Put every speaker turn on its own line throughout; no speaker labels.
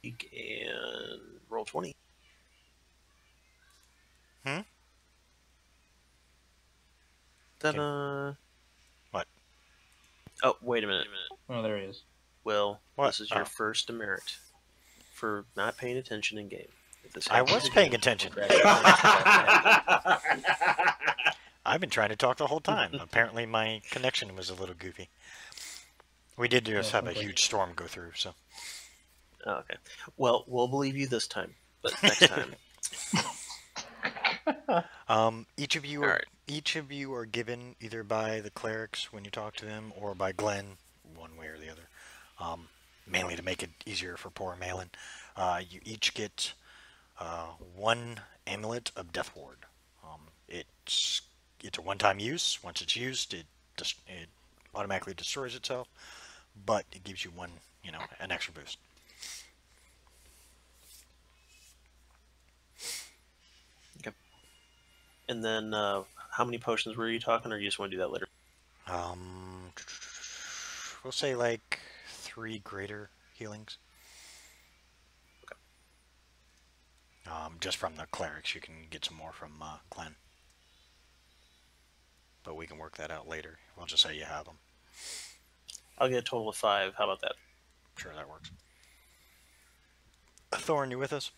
and roll 20.
Hmm?
Ta-da!
What?
Oh, wait a minute.
Oh, there he is.
Will,
What?
this is your
Oh.
first demerit for not paying attention in game. If this
I
happens
was
again,
paying attention. I've been trying to talk the whole time. Apparently my connection was a little goofy. We did just have a huge storm go through, so.
Oh, okay. Well, we'll believe you this time, but next time.
Each of you are given either by the clerics when you talk to them, or by Glenn, one way or the other. Mainly to make it easier for poor Malin. You each get one amulet of Death Ward. It's a one-time use. Once it's used, it automatically destroys itself, but it gives you one, an extra boost.
Okay. And then, how many potions were you talking, or you just want to do that later?
We'll say like 3 greater healings.
Okay.
Just from the clerics, you can get some more from Glenn. But we can work that out later. We'll just say you have them.
I'll get a total of 5. How about that?
Sure, that works. Thorn, you with us?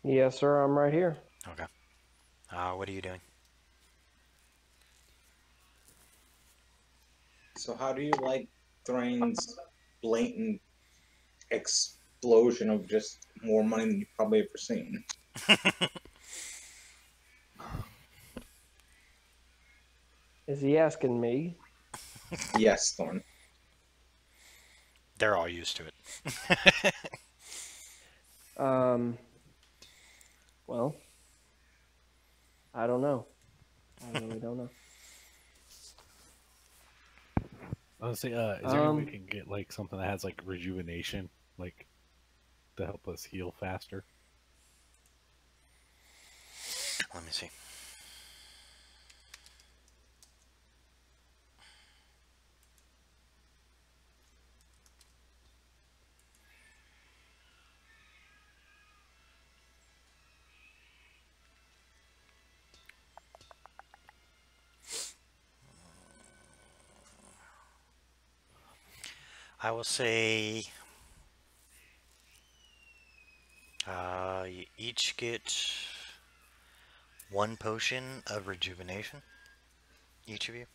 Yes, sir. I'm right here.
Okay. What are you doing?
So how do you like Thrain's blatant explosion of just more money than you've probably ever seen?
Is he asking me?
Yes, Thorn.
They're all used to it.
Well, I don't know. I really don't know.
I was say, is there any way we can get like something that has like rejuvenation, like to help us heal faster?
Let me see. I will say you each get 1 potion of rejuvenation, each of you,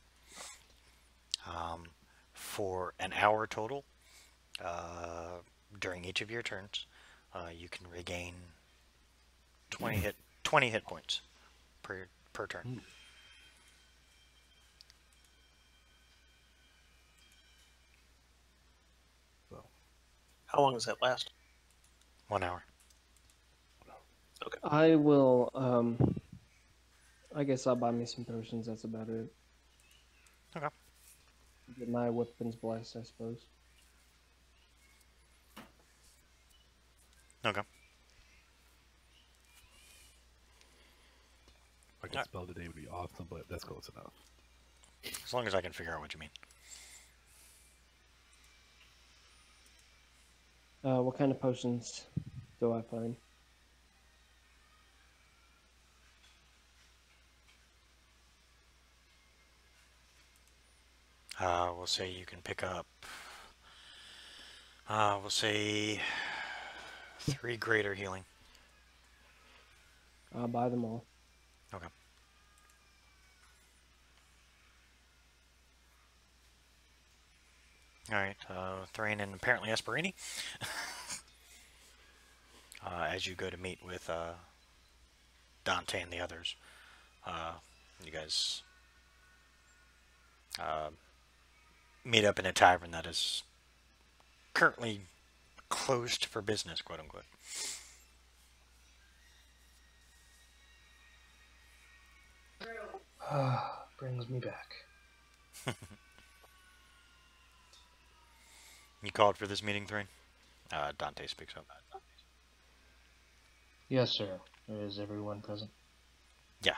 for an hour total. During each of your turns, you can regain 20 hit points per turn.
How long does that last?
1 hour.
Okay.
I will, I guess I'll buy me some potions. That's about it.
Okay.
Get my weapons blessed, I suppose.
Okay.
Like a spell today would be awesome, but that's close enough.
As long as I can figure out what you mean.
What kind of potions do I find?
We'll say you can pick up, we'll say 3 greater healing.
I'll buy them all.
Okay. Alright, Thrain and apparently Esperini. As you go to meet with Dante and the others, you guys meet up in a tavern that is currently closed for business, quote unquote.
Brings me back.
You called for this meeting, Thrain? Dante speaks up.
Yes, sir. Is everyone present?
Yeah,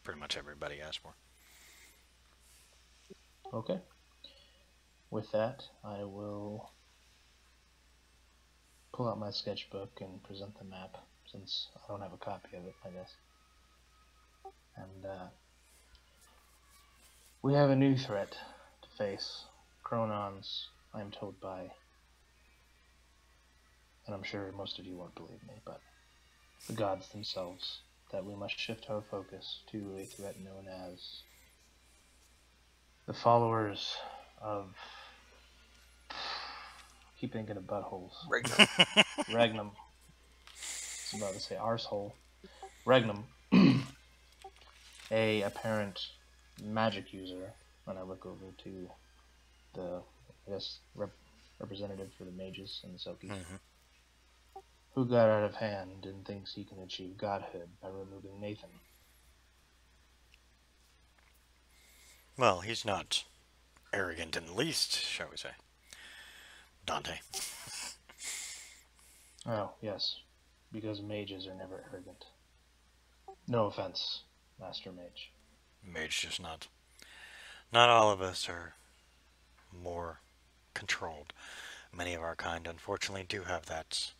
pretty much everybody asked for.
Okay. with that, I will pull out my sketchbook and present the map, since I don't have a copy of it, I guess. And we have a new threat to face. Chronons, I am told by, and I'm sure most of you won't believe me, but the gods themselves, that we must shift our focus to a threat known as the followers of... keep thinking of buttholes. Regnum. I was about to say arsehole. Regnum. A apparent magic user, when I look over to the, I guess, representative for the mages and the Selkies, who got out of hand and thinks he can achieve godhood by removing Nathan.
Well, he's not arrogant in the least, shall we say. Dante.
Oh, yes, because mages are never arrogant. No offense, Master Mage.
Mage just not. Not all of us are more controlled. Many of our kind, unfortunately, do have that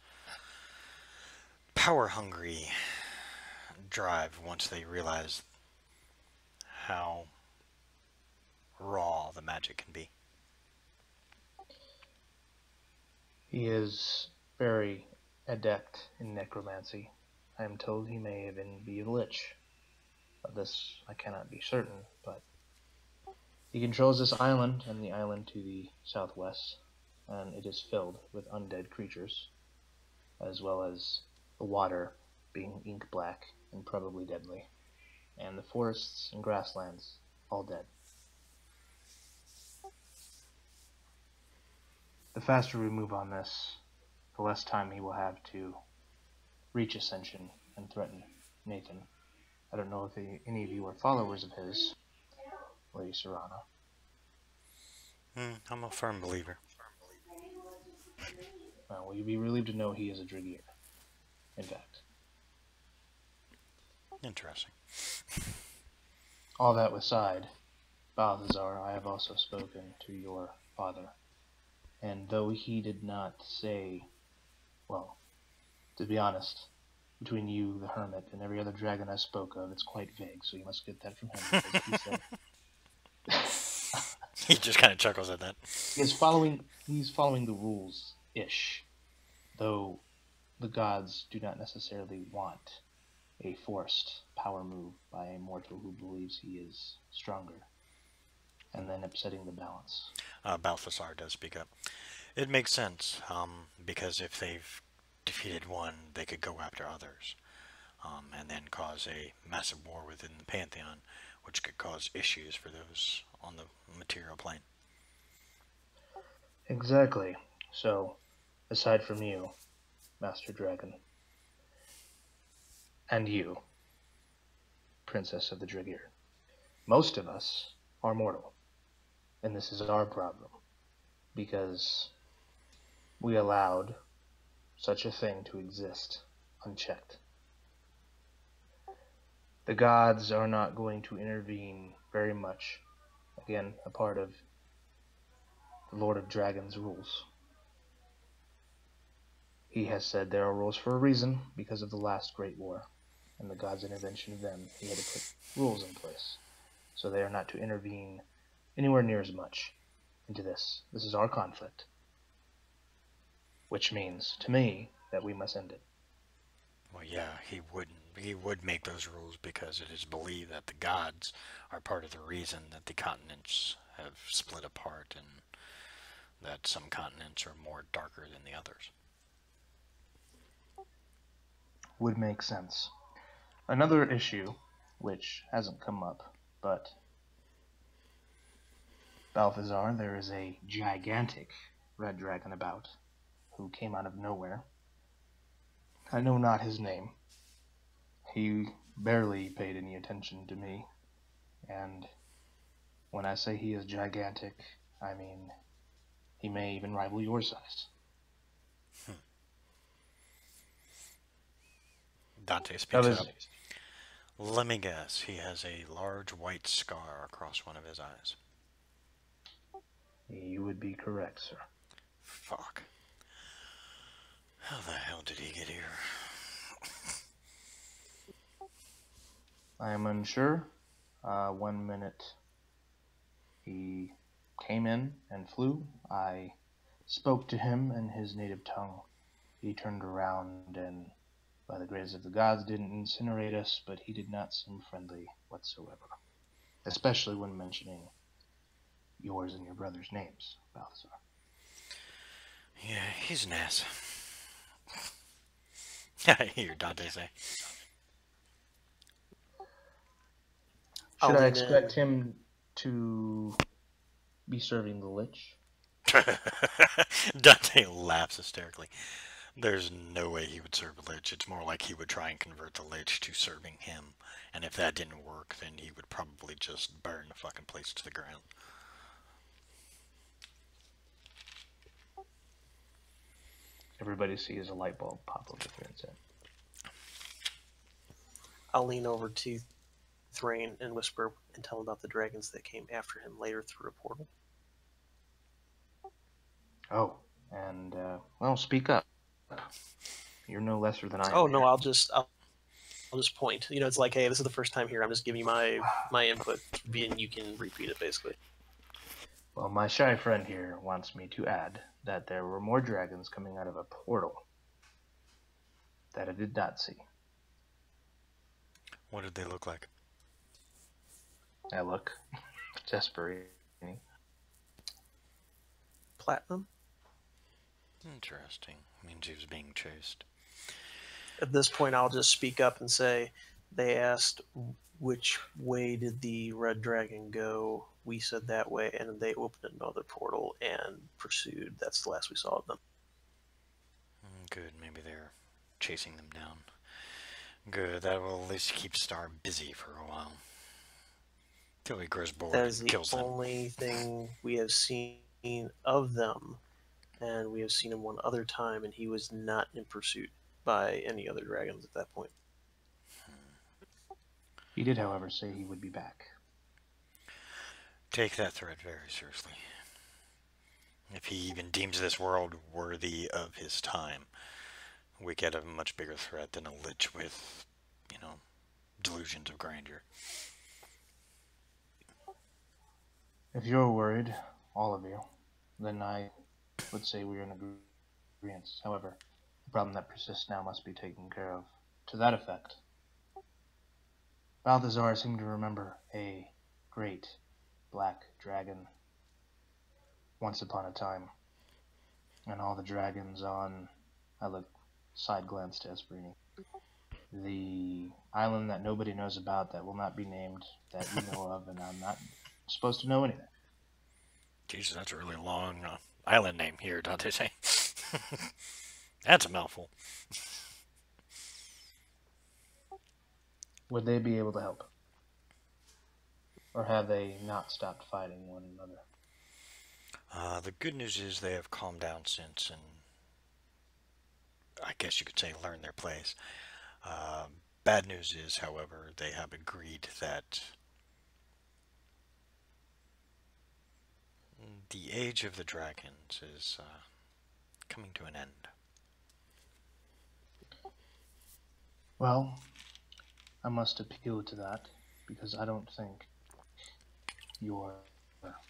power-hungry drive once they realize how raw the magic can be.
He is very adept in necromancy. I am told he may even be a lich. Of this I cannot be certain, but he controls this island and the island to the southwest, and it is filled with undead creatures, as well as the water being ink black and probably deadly, and the forests and grasslands all dead. The faster we move on this, the less time he will have to reach Ascension and threaten Nathan. I don't know if any of you are followers of his, Lady Serana.
I'm a firm believer.
Will you be relieved to know he is a Dragier, in fact.
Interesting.
All that aside, Balthazar, I have also spoken to your father, and though he did not say, well, to be honest, between you, the Hermit, and every other dragon I spoke of, it's quite vague, so you must get that from him, because he said...
He just kind of chuckles at that.
He's following the rules-ish, though the gods do not necessarily want a forced power move by a mortal who believes he is stronger, and then upsetting the balance.
Balthasar does speak up. It makes sense, because if they've defeated one, they could go after others, and then cause a massive war within the Pantheon, which could cause issues for those on the material plane.
Exactly. So, aside from you, Master Dragon, and you, Princess of the Dragier, most of us are mortal, and this is our problem, because we allowed such a thing to exist unchecked. The gods are not going to intervene very much. Again, a part of the Lord of Dragons' rules. He has said there are rules for a reason, because of the last Great War, and the gods' intervention of them. He had to put rules in place, so they are not to intervene anywhere near as much into this. This is our conflict, which means, to me, that we must end it.
Well, yeah, he would make those rules because it is believed that the gods are part of the reason that the continents have split apart and that some continents are more darker than the others.
Would make sense. Another issue, which hasn't come up, but Balthazar, there is a gigantic red dragon about, who came out of nowhere. I know not his name. He barely paid any attention to me, and when I say he is gigantic, I mean he may even rival your size.
Dante speaks up. Let me guess, he has a large white scar across one of his eyes.
You would be correct, sir.
Fuck. How the hell did he get here?
I am unsure. 1 minute he came in and flew. I spoke to him in his native tongue. He turned around and, by the grace of the gods, didn't incinerate us, but he did not seem friendly whatsoever. Especially when mentioning yours and your brother's names, Balthazar.
Yeah, he's an ass. I hear Dante say.
Should I expect him to be serving the Lich?
Dante laughs hysterically. There's no way he would serve a Lich. It's more like he would try and convert the Lich to serving him. And if that didn't work, then he would probably just burn the fucking place to the ground.
Everybody sees a light bulb pop over Thrain's head.
I'll lean over to Thrain and whisper and tell him about the dragons that came after him later through a portal.
Oh, and, well, speak up. You're no lesser than I am.
Oh, no, I'll just point. You know, it's like, hey, this is the first time here. I'm just giving you my input, and you can repeat it, basically.
Well, my shy friend here wants me to add that there were more dragons coming out of a portal that I did not see.
What did they look like?
I look desperate.
Platinum?
Interesting. Means he was being chased.
At this point, I'll just speak up and say, they asked which way did the red dragon go. We said that way, and they opened another portal and pursued. That's the last we saw of them.
Good, maybe they're chasing them down. Good, that will at least keep Star busy for a while. Till he grows bored and kills them.
That is the only thing we have seen of them, and we have seen him one other time, and he was not in pursuit by any other dragons at that point.
He did, however, say he would be back.
Take that threat very seriously. If he even deems this world worthy of his time, we get a much bigger threat than a lich with, delusions of grandeur.
If you're worried, all of you, then I would say we're in agreement. However, the problem that persists now must be taken care of. To that effect, Balthazar seemed to remember a great black dragon once upon a time, and all the dragons on, I look side glance to Esperini, the island that nobody knows about, that will not be named, that you know of, and I'm not supposed to know anything.
Jesus, that's a really long island name here, don't they say? That's a mouthful.
Would they be able to help? Or have they not stopped fighting one another?
The good news is they have calmed down since, and I guess you could say learned their place. Bad news is, however, they have agreed that the age of the dragons is coming to an end.
Well, I must appeal to that, because I don't think your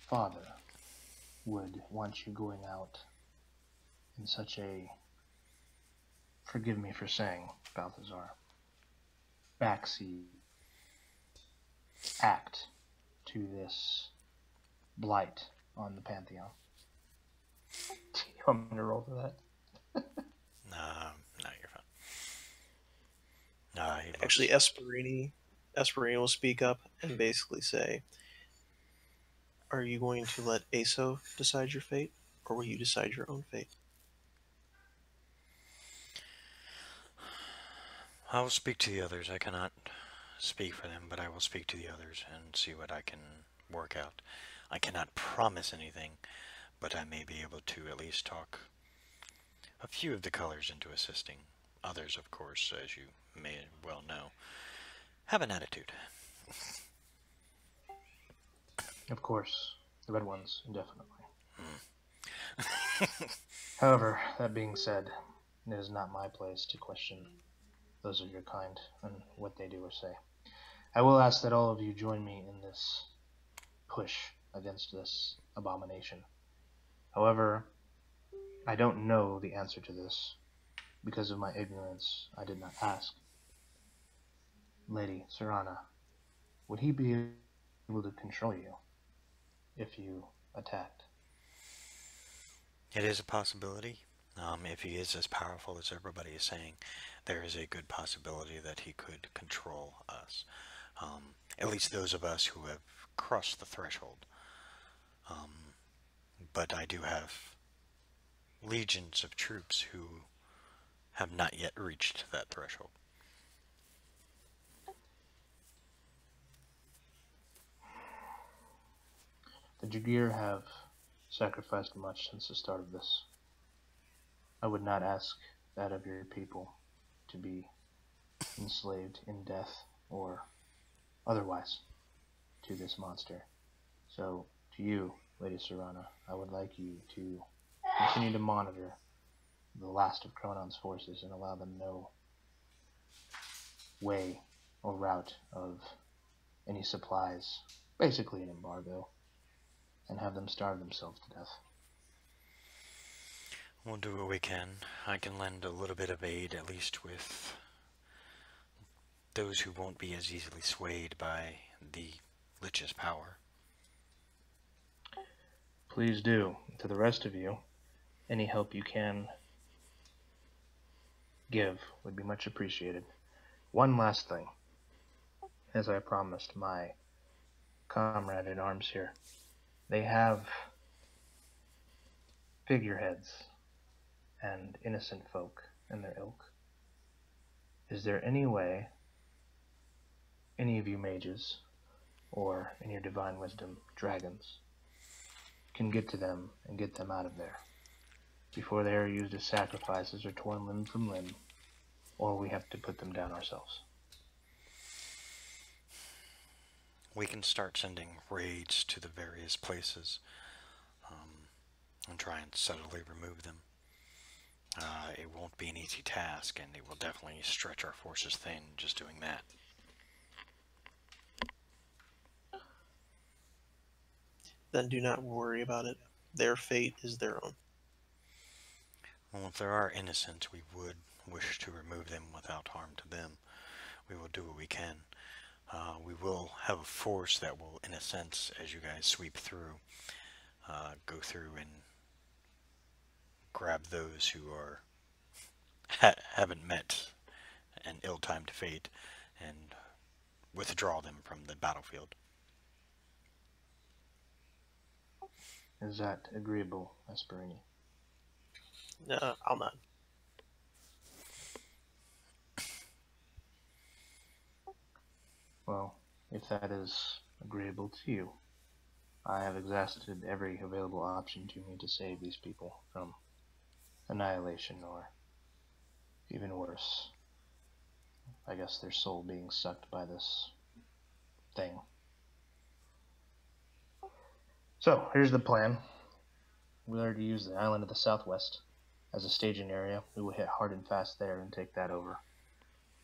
father would want you going out in such a, forgive me for saying, Balthazar, backseat act to this blight on the Pantheon. Do you want me to roll for that?
No, you're fine.
Actually, Esperini will speak up and basically say, are you going to let Aso decide your fate, or will you decide your own fate?
I will speak to the others. I cannot speak for them, but I will speak to the others and see what I can work out. I cannot promise anything, but I may be able to at least talk a few of the colors into assisting. Others, of course, as you may well know, have an attitude.
Of course, the red ones, indefinitely. However, that being said, it is not my place to question those of your kind and what they do or say. I will ask that all of you join me in this push against this abomination. However, I don't know the answer to this. Because of my ignorance, I did not ask. Lady Serana, would he be able to control you if you attacked?
It is a possibility. If he is as powerful as everybody is saying, there is a good possibility that he could control us. At least those of us who have crossed the threshold. But I do have legions of troops who have not yet reached that threshold.
The Jagir have sacrificed much since the start of this. I would not ask that of your people to be enslaved in death or otherwise to this monster. So, to you, Lady Serana, I would like you to continue to monitor the last of Cronon's forces and allow them no way or route of any supplies, basically an embargo, and have them starve themselves to death.
We'll do what we can. I can lend a little bit of aid, at least with those who won't be as easily swayed by the Lich's power.
Please do. To the rest of you, any help you can give would be much appreciated. One last thing. As I promised my comrade in arms here, they have figureheads and innocent folk in their ilk. Is there any way any of you mages, or in your divine wisdom, dragons, can get to them and get them out of there before they are used as sacrifices or torn limb from limb, or we have to put them down ourselves?
We can start sending raids to the various places and try and subtly remove them. It won't be an easy task, and it will definitely stretch our forces thin just doing that.
Then do not worry about it. Their fate is their own.
Well, if there are innocents, we would wish to remove them without harm to them. We will do what we can. We will have a force that will, in a sense, as you guys sweep through, go through and grab those who are haven't met an ill-timed fate and withdraw them from the battlefield.
Is that agreeable, Esperini?
I'll not.
Well, if that is agreeable to you, I have exhausted every available option to me to save these people from annihilation, or even worse, I guess their soul being sucked by this thing. So, here's the plan. We are to use the island of the southwest as a staging area. We will hit hard and fast there and take that over.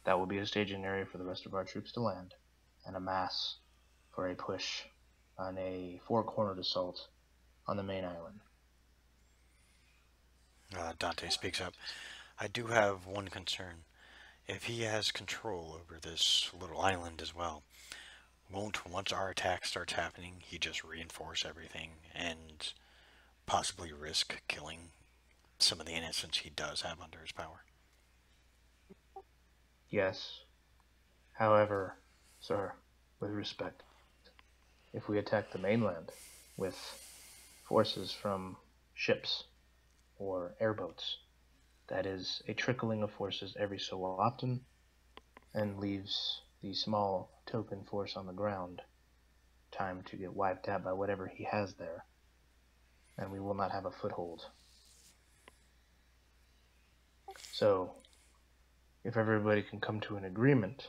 That will be a staging area for the rest of our troops to land and amass for a push on a four-cornered assault on the main island.
Dante speaks up. I do have one concern. If he has control over this little island as well, won't, once our attack starts happening, he just reinforce everything and possibly risk killing some of the innocents he does have under his power?
Yes. However, sir, with respect, if we attack the mainland with forces from ships or airboats, that is a trickling of forces every so often and leaves the small token force on the ground time to get wiped out by whatever he has there, and we will not have a foothold. So, if everybody can come to an agreement,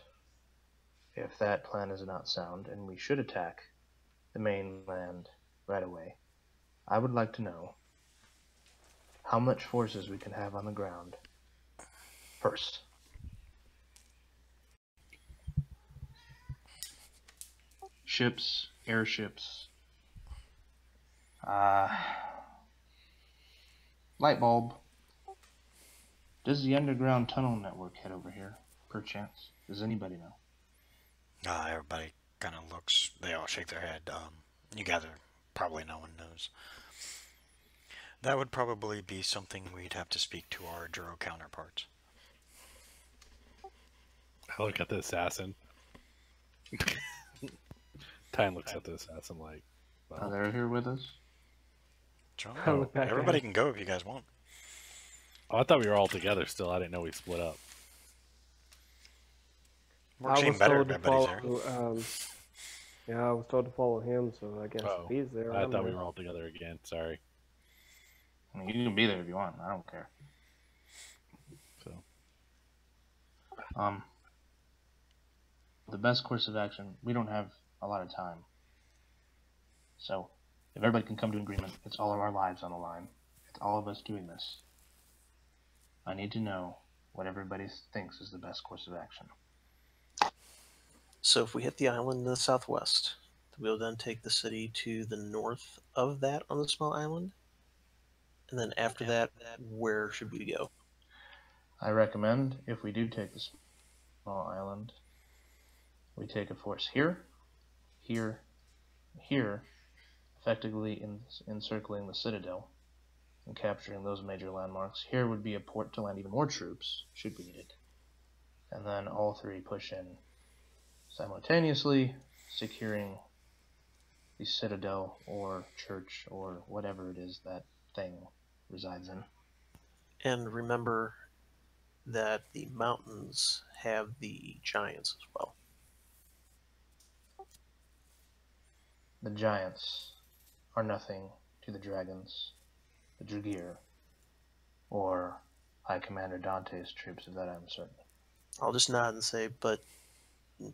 if that plan is not sound and we should attack the mainland right away, I would like to know how much forces we can have on the ground first. Ships, airships, light bulb. Does the underground tunnel network head over here, perchance? Does anybody know?
Everybody kind of looks. They all shake their head. You gather probably no one knows. That would probably be something we'd have to speak to our Juro counterparts.
I look at the assassin. Tyne looks at the assassin like, well,
Are they here with us?
I look back at
Everybody
him.
can go if you guys want.
oh, I thought we were all together still. I didn't know we split up.
Works
I
even
was
better.
told to
Everybody's there.
follow. Yeah, I was told to follow him. So I guess
Oh,
if he's there,
I
I'm
thought
there.
we were all together again. Sorry.
I mean, you can be there if you want. I don't care.
So,
The best course of action, we don't have a lot of time. So, if everybody can come to an agreement, it's all of our lives on the line. It's all of us doing this. I need to know what everybody thinks is the best course of action.
So if we hit the island in the southwest, we'll then take the city to the north of that on the small island. And then after that, where should we go?
I recommend, if we do take the small island, we take a force here, here, here, effectively encircling the citadel and capturing those major landmarks. Here would be a port to land even more troops, should we need it. And then all three push in simultaneously, securing the citadel or church or whatever it is that thing resides in.
And remember that the mountains have the giants as well.
The giants are nothing to the dragons, the Dragir, or High Commander Dante's troops, of that I'm certain.
I'll just nod and say, but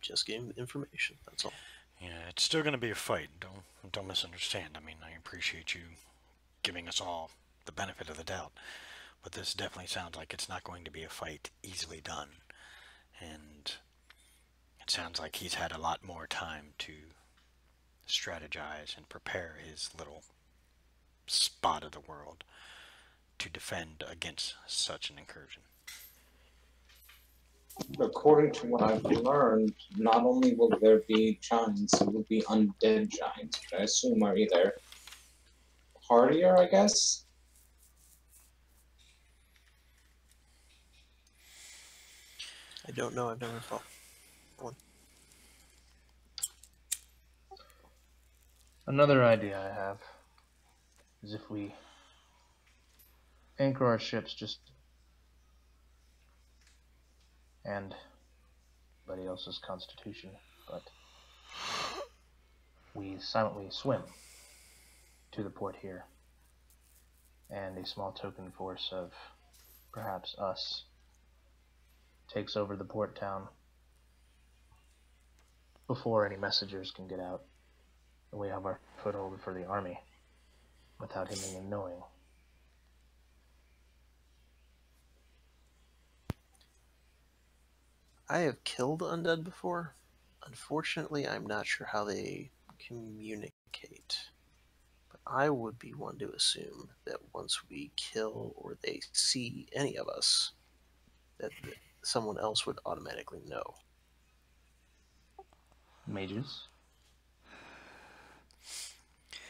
just getting information, that's all.
Yeah, it's still going to be a fight. Don't misunderstand. I mean, I appreciate you giving us all the benefit of the doubt, but this definitely sounds like it's not going to be a fight easily done. And it sounds like he's had a lot more time to strategize and prepare his little spot of the world to defend against such an incursion.
According to what I've learned, not only will there be giants, it will be undead giants, which I assume are either hardier, I guess?
I don't know, I've never fought one.
Another idea I have is if we anchor our ships just and anybody else's constitution, but we silently swim to the port here, and a small token force of perhaps us takes over the port town before any messengers can get out, and we have our foothold for the army without him even knowing.
I have killed undead before. Unfortunately, I'm not sure how they communicate. But I would be one to assume that once we kill or they see any of us, that someone else would automatically know.
Mages?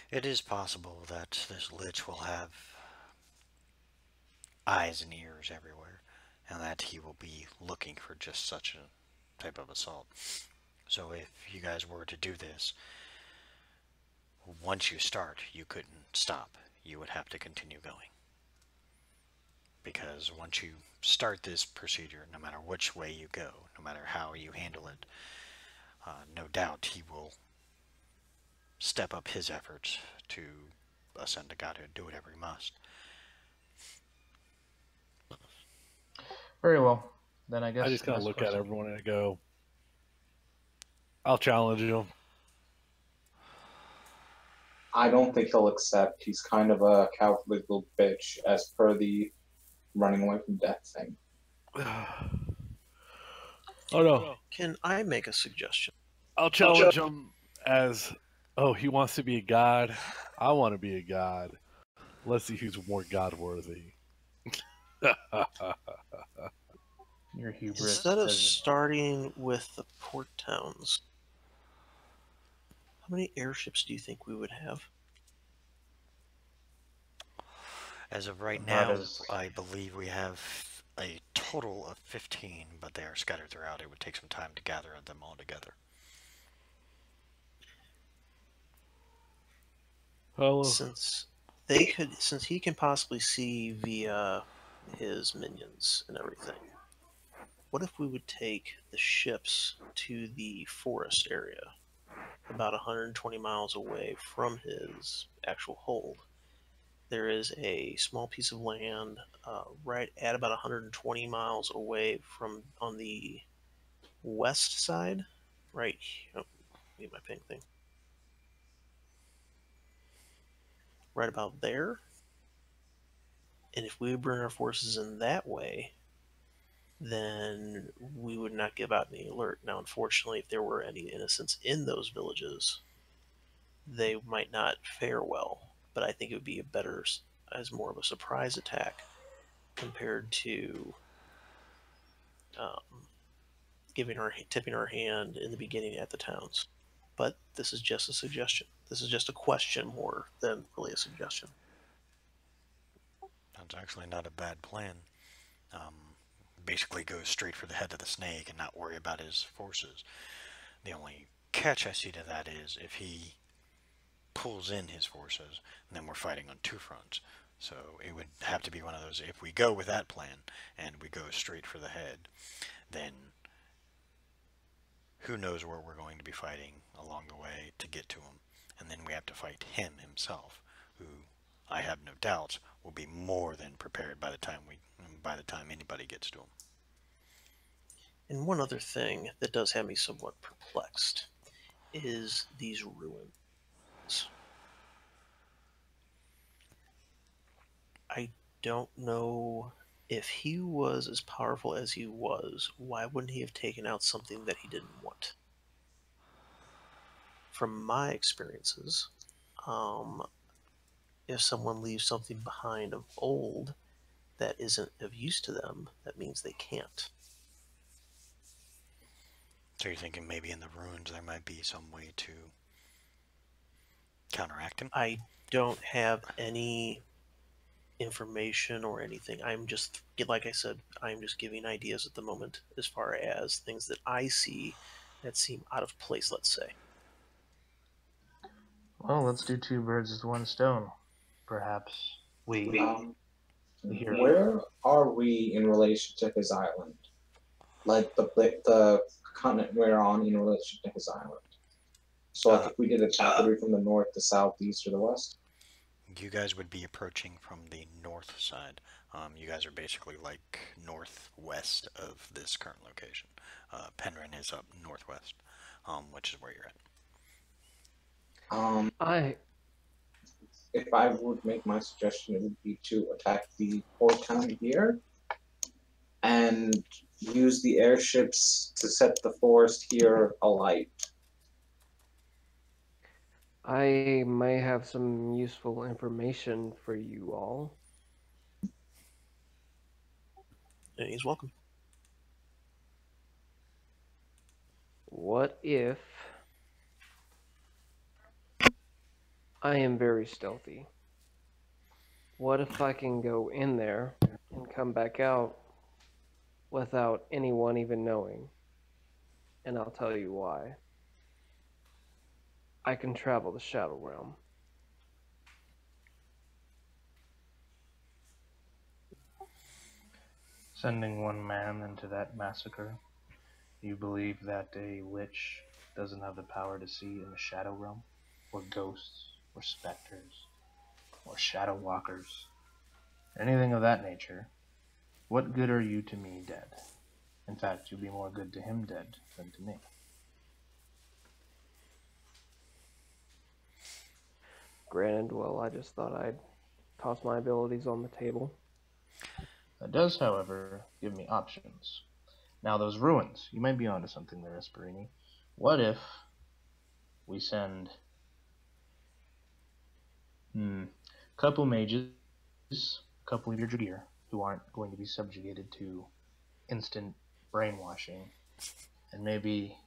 It is possible that this lich will have eyes and ears everywhere, and that he will be looking for just such a type of assault. So if you guys were to do this, once you start, you couldn't stop. You would have to continue going. Because once you start this procedure, no matter which way you go, no matter how you handle it, no doubt he will step up his efforts to ascend to godhood, do whatever he must.
Very well. Then I guess
I just kind of
best
look
course
at
of-
everyone and I go, I'll challenge you.
I don't think he'll accept. He's kind of a cowardly little bitch, as per the running away from death thing.
Oh no.
Can I make a suggestion?
I'll challenge him as, oh, he wants to be a god. I want to be a god. Let's see who's more god worthy.
Your hubris
Instead of
has
starting with the port towns, how many airships do you think we would have?
As of right
about
now,
as
I believe we have a total of 15, but they are scattered throughout. It would take some time to gather them all together.
Hello.
Since he can possibly see via his minions and everything, what if we would take the ships to the forest area, about 120 miles away from his actual hold? There is a small piece of land right at about 120 miles away from on the west side, right? Oh, need my pink thing. Right about there. And if we would bring our forces in that way, then we would not give out any alert. Now, unfortunately, if there were any innocents in those villages, they might not fare well. But I think it would be a better, as more of a surprise attack compared to um, tipping our hand in the beginning at the towns. But this is just a suggestion. This is just a question more than really a suggestion.
That's actually not a bad plan. Basically go straight for the head of the snake and not worry about his forces. The only catch I see to that is if he pulls in his forces, then we're fighting on two fronts. So it would have to be one of those, if we go with that plan and we go straight for the head, then who knows where we're going to be fighting along the way to get to him. And then we have to fight him himself, who I have no doubts will be more than prepared by the time anybody gets to him.
And one other thing that does have me somewhat perplexed is these ruins. I don't know if he was as powerful as he was, why wouldn't he have taken out something that he didn't want? From my experiences, if someone leaves something behind of old that isn't of use to them, that means they can't.
So you're thinking maybe in the ruins there might be some way to counteract him?
I don't have any information or anything. I'm just, like I said, I'm just giving ideas at the moment as far as things that I see that seem out of place, let's say.
well, let's do two birds with one stone. Perhaps we hear
Where are we in relation to his island? Like the continent we're on in relation to his island. So like if we did attack, would it be from the north, the south, the east, or the west?
You guys would be approaching from the north side. You guys are basically like northwest of this current location. Penryn is up northwest, which is where you're at.
I
If I would make my suggestion, it would be to attack the port town here and use the airships to set the forest here alight.
I may have some useful information for you all.
And he's welcome.
What if I am very stealthy? What if I can go in there and come back out without anyone even knowing? And I'll tell you why. I can travel the Shadow Realm.
sending one man into that massacre. You believe that a lich doesn't have the power to see in the Shadow Realm? Or ghosts, or specters, or shadow walkers, anything of that nature? What good are you to me dead? In fact, you'd be more good to him dead than to me.
Granted, well, I just thought I'd toss my abilities on the table.
That does, however, give me options. Now, those ruins, you might be onto something there, Esperini. What if we send a couple mages, a couple of your gear, who aren't going to be subjugated to instant brainwashing, and maybe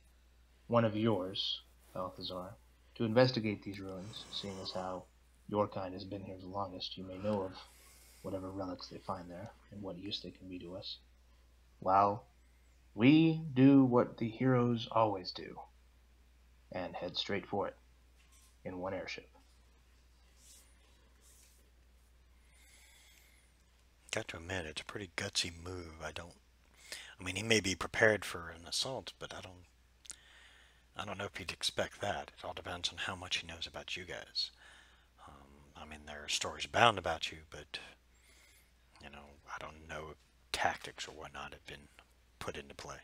one of yours, Balthazar, to investigate these ruins, seeing as how your kind has been here the longest, you may know of whatever relics they find there and what use they can be to us. While we do what the heroes always do and head straight for it in one airship.
Got to admit, it's a pretty gutsy move. I mean, he may be prepared for an assault, but I don't know if he'd expect that. It all depends on how much he knows about you guys. I mean, there are stories abound about you, but I don't know if tactics or whatnot have been put into play.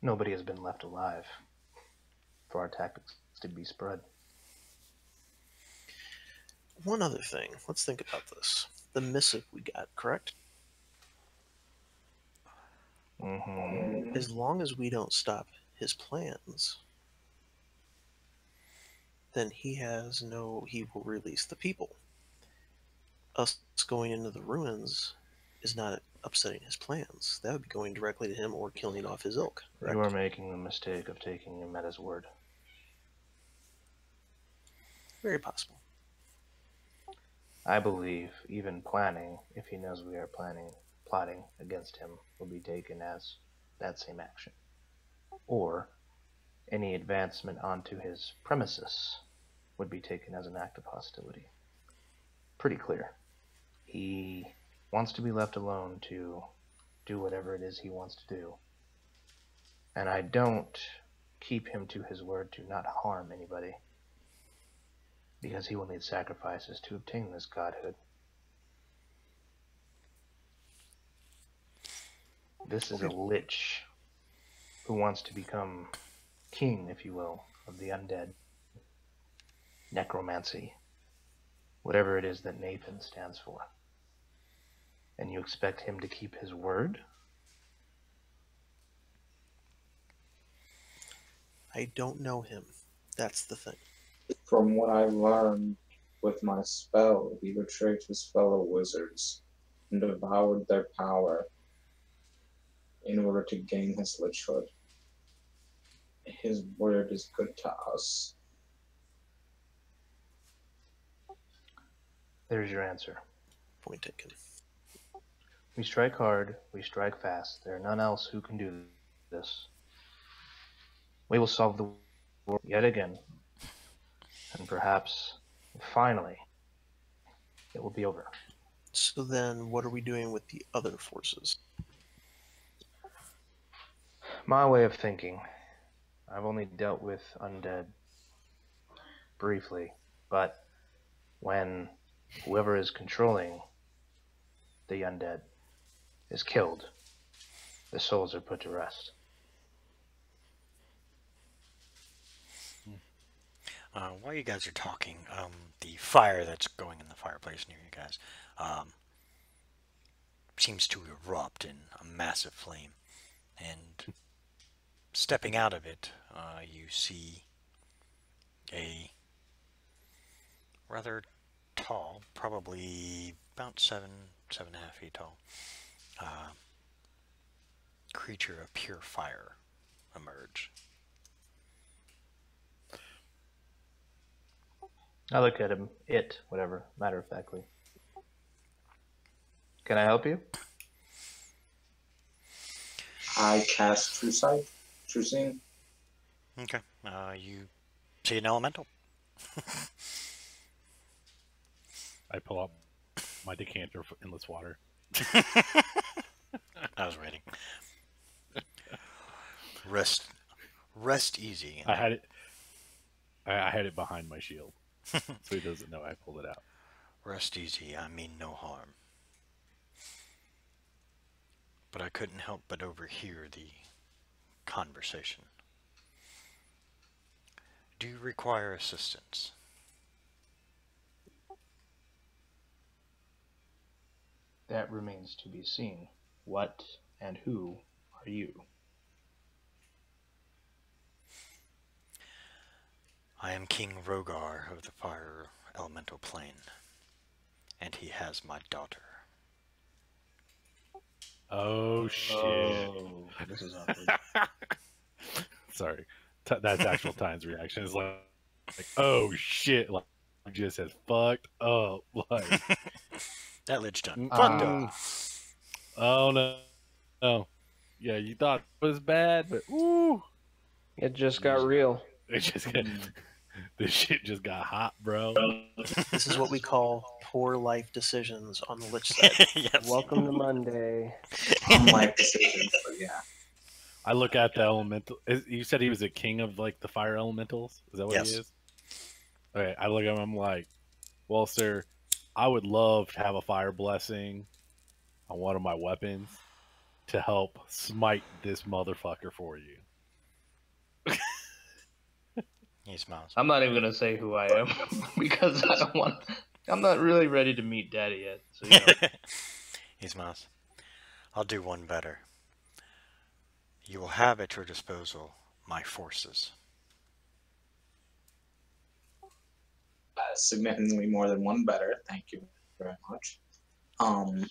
Nobody has been left alive for our tactics to be spread.
One other thing. Let's think about this. The missive we got, correct?
Mm-hmm.
As long as we don't stop his plans, then he will release the people. Us going into the ruins is not upsetting his plans. That would be going directly to him or killing off his ilk, correct?
You are making the mistake of taking him at his word.
Very possible.
I believe even planning, if he knows we are plotting against him, will be taken as that same action. Or any advancement onto his premises would be taken as an act of hostility. Pretty clear. He wants to be left alone to do whatever it is he wants to do. And I don't keep him to his word to not harm anybody, because he will need sacrifices to obtain this godhood. This is a lich who wants to become king, if you will, of the undead. Necromancy. Whatever it is that Nathan stands for. And you expect him to keep his word?
I don't know him. That's the thing.
From what I learned with my spell, he betrayed his fellow wizards and devoured their power in order to gain his lichhood. His word is good to us.
There's your answer.
Point taken.
We strike hard, we strike fast. There are none else who can do this. We will solve the war yet again. And perhaps, finally, it will be over.
So then, what are we doing with the other forces?
My way of thinking, I've only dealt with undead briefly, but when whoever is controlling the undead is killed, the souls are put to rest.
While you guys are talking, the fire that's going in the fireplace near you guys seems to erupt in a massive flame. And stepping out of it, you see a rather tall, probably about 7.5 feet tall, creature of pure fire emerge.
I look at him, whatever, matter of factly. Can I help you?
I cast True Sight, True Seeing.
Okay. You see an elemental.
I pull up my decanter for endless water.
I was waiting. Rest easy.
I had it. I had it behind my shield, so he doesn't know I pulled it out.
Rest easy. I mean no harm. But I couldn't help but overhear the conversation. Do you require assistance?
That remains to be seen. What and who are you?
I am King Rogar of the Fire Elemental Plane, and he has my daughter.
Oh shit!
Oh, this is awkward.
Sorry, that's actual Time's reaction. It's like, oh shit! Like, just has fucked up. Like,
That Lich done fucked up.
Uh,
mm-mm. Oh no, no. Yeah, you thought it was bad, but woo,
It just
you
got
just
real.
it just got, this shit just got hot, bro.
This is what we call poor life decisions on the Lich side.
Yes.
Welcome to Monday.
Unlike decisions, but yeah.
I look at the elemental. You said he was a king of like the fire elementals. Is that what he
Yes.
is? Okay, I look at him. I'm like, well, sir, I would love to have a fire blessing on one of my weapons to help smite this motherfucker for you.
He smiles.
I'm not even gonna say who I am because I don't want. I'm not really ready to meet Daddy yet. So you know.
He smiles. I'll do one better. You will have at your disposal my forces.
Significantly more than one better. Thank you very much.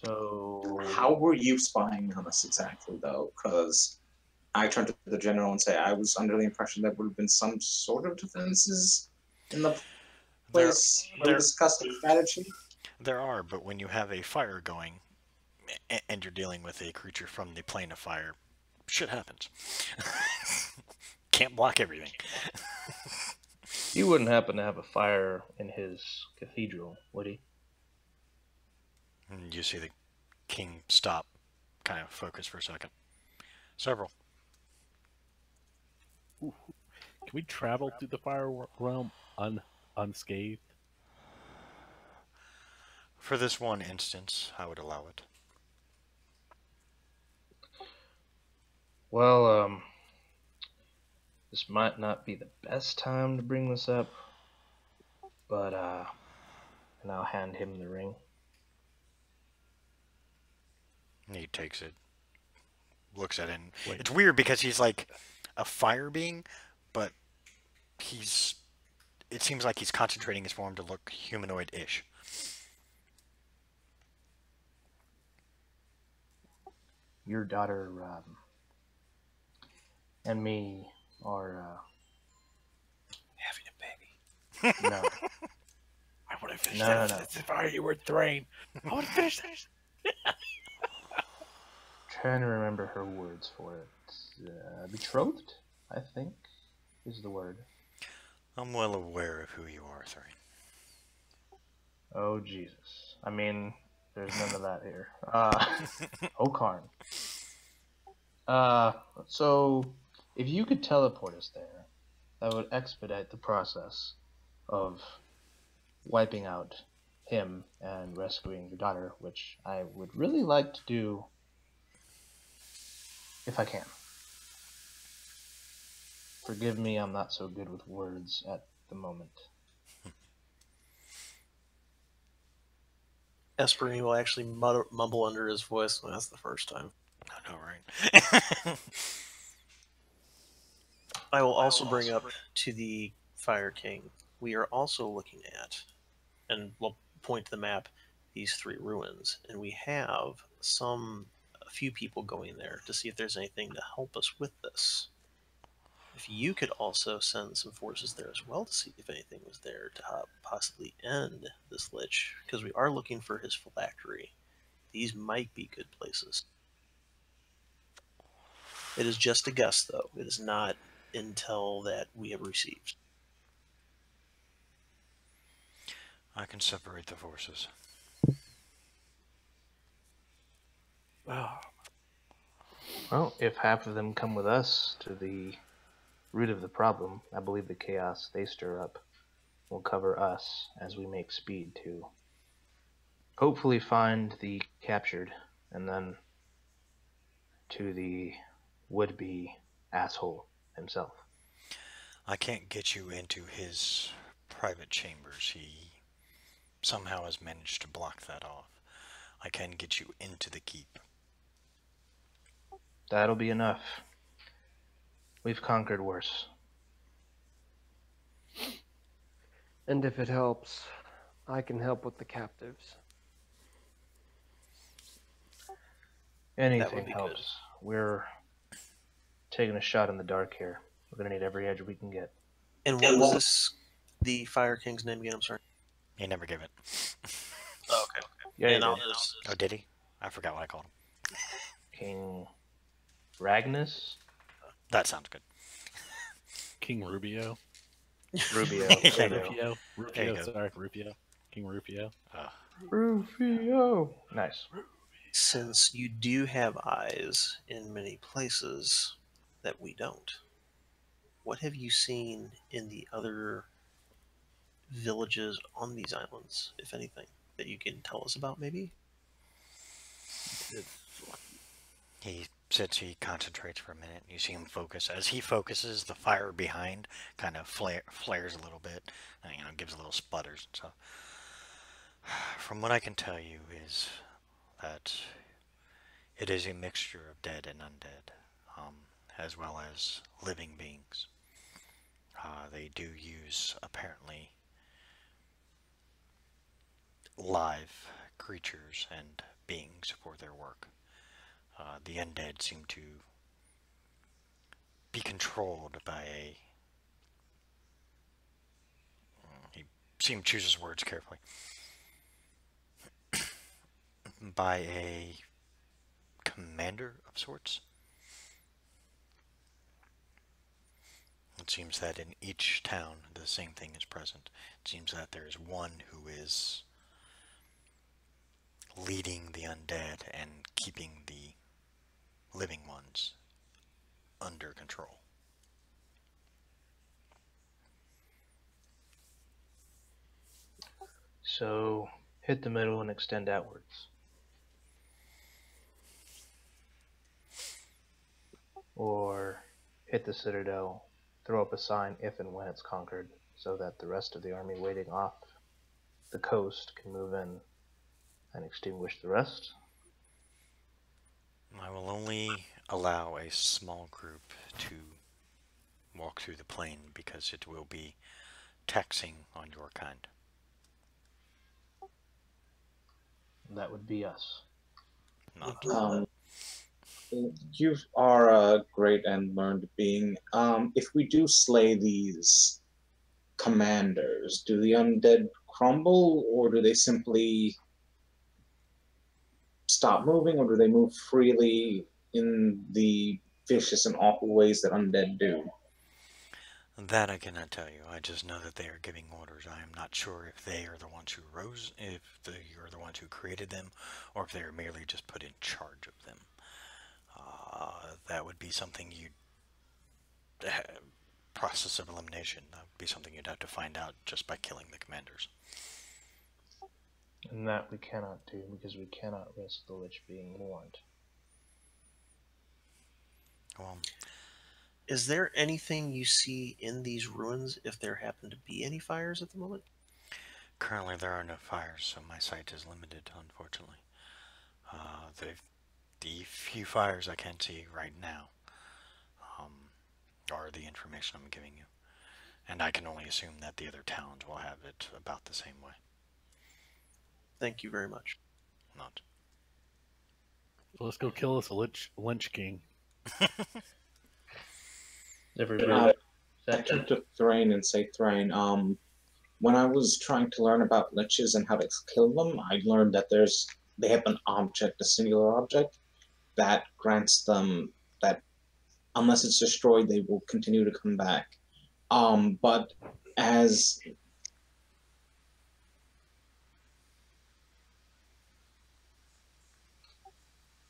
So
How were you spying on us exactly, though? Because I turned to the general and say I was under the impression there would have been some sort of defenses in the place where we
There,
discussed a strategy.
there are, but when you have a fire going, and you're dealing with a creature from the plane of fire, shit happens. Can't block everything.
he wouldn't happen to have a fire in his cathedral, would he?
And you see the king stop, kind of focus for a second. Several.
Can we travel through the fire realm unscathed?
For this one instance, I would allow it.
Well, this might not be the best time to bring this up, but and I'll hand him the ring.
And he takes it, looks at it. And it's weird because he's like a fire being, but he's. It seems like he's concentrating his form to look humanoid-ish.
Your daughter and me are
Having a baby.
no.
I want to finish
No,
that.
no, no.
That's the fire you were throwing. I want to finish this.
Trying to remember her words for it. Betrothed, I think, is the word.
I'm well aware of who you are, Thrain.
Oh Jesus! I mean, there's none of that here. Okarn. So if you could teleport us there, that would expedite the process of wiping out him and rescuing your daughter, which I would really like to do if I can. Forgive me, I'm not so good with words at the moment.
Esperine will actually mumble under his voice. Well, that's the first time.
I know, right?
I will also bring up to the Fire King. We are also looking at, and we'll point to the map, these three ruins, and we have a few people going there to see if there's anything to help us with this. If you could also send some forces there as well to see if anything was there to possibly end this Lich, because we are looking for his phylactery. These might be good places. It is just a guess, though. It is not intel that we have received.
I can separate the forces.
Well, if half of them come with us to the root of the problem, I believe the chaos they stir up will cover us as we make speed to hopefully find the captured and then to the would-be asshole himself.
I can't get you into his private chambers. He somehow has managed to block that off. I can get you into the keep.
That'll be enough. We've conquered worse.
And if it helps, I can help with the captives.
Anything
be
helps.
good.
We're taking a shot in the dark here. We're gonna need every edge we can get.
And what was this? The Fire King's name again? I'm sorry.
He never gave it.
Oh, okay.
Yeah,
And
you
I'll
did.
just
Oh, did he? I forgot what I called him.
King Ragnus?
That sounds good.
King Rubio.
Rubio.
There you
There
go.
you go.
Rufio.
go.
Sorry, Rufio. King Rufio.
Rufio. Nice.
since you do have eyes in many places that we don't, what have you seen in the other villages on these islands, if anything, that you can tell us about, maybe?
He sits, he concentrates for a minute. You see him focus. As he focuses, the fire behind kind of flares a little bit, and, gives a little sputters and stuff. From what I can tell you is that it is a mixture of dead and undead, as well as living beings. They do use, apparently, live creatures and beings for their work. The undead seem to be controlled by a... He seemed to choose his words carefully. By a commander of sorts. It seems that in each town the same thing is present. It seems that there is one who is leading the undead and keeping the living ones under control.
So hit the middle and extend outwards. Or hit the citadel, throw up a sign if and when it's conquered, so that the rest of the army waiting off the coast can move in and extinguish the rest.
I will only allow a small group to walk through the plain because it will be taxing on your kind.
That would be us.
Not.
You are a great and learned being. If we do slay these commanders, do the undead crumble, or do they simply stop moving, or do they move freely in the vicious and awful ways that undead do?
That I cannot tell you. I just know that they are giving orders. I am not sure if they are the ones who rose, if they are the ones who created them, or if they are merely just put in charge of them. That would be something you'd... process of elimination. That would be something you'd have to find out just by killing the commanders.
And that we cannot do because we cannot risk the Lich being warned.
Well,
Is there anything you see in these ruins, if there happen to be any fires at the moment?
currently there are no fires, so my sight is limited, unfortunately. The few fires I can see right now are the information I'm giving you. And I can only assume that the other towns will have it about the same way.
Thank you very much.
Not.
Let's go kill us a Lynch King.
Everybody,
I turn to Thrain and say, Thrain, when I was trying to learn about liches and how to kill them, I learned that they have an object, a singular object, that grants them that unless it's destroyed, they will continue to come back. But as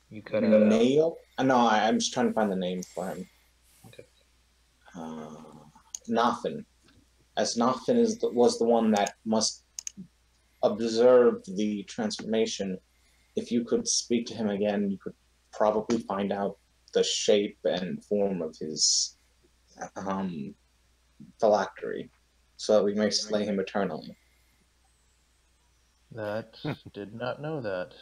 you cut out.
Nail? No, I'm just trying to find the name for him.
Okay.
Nothin. As Nothin was the one that must observe the transformation. If you could speak to him again, you could probably find out the shape and form of his phylactery, so that we may slay him eternally.
That did not know that.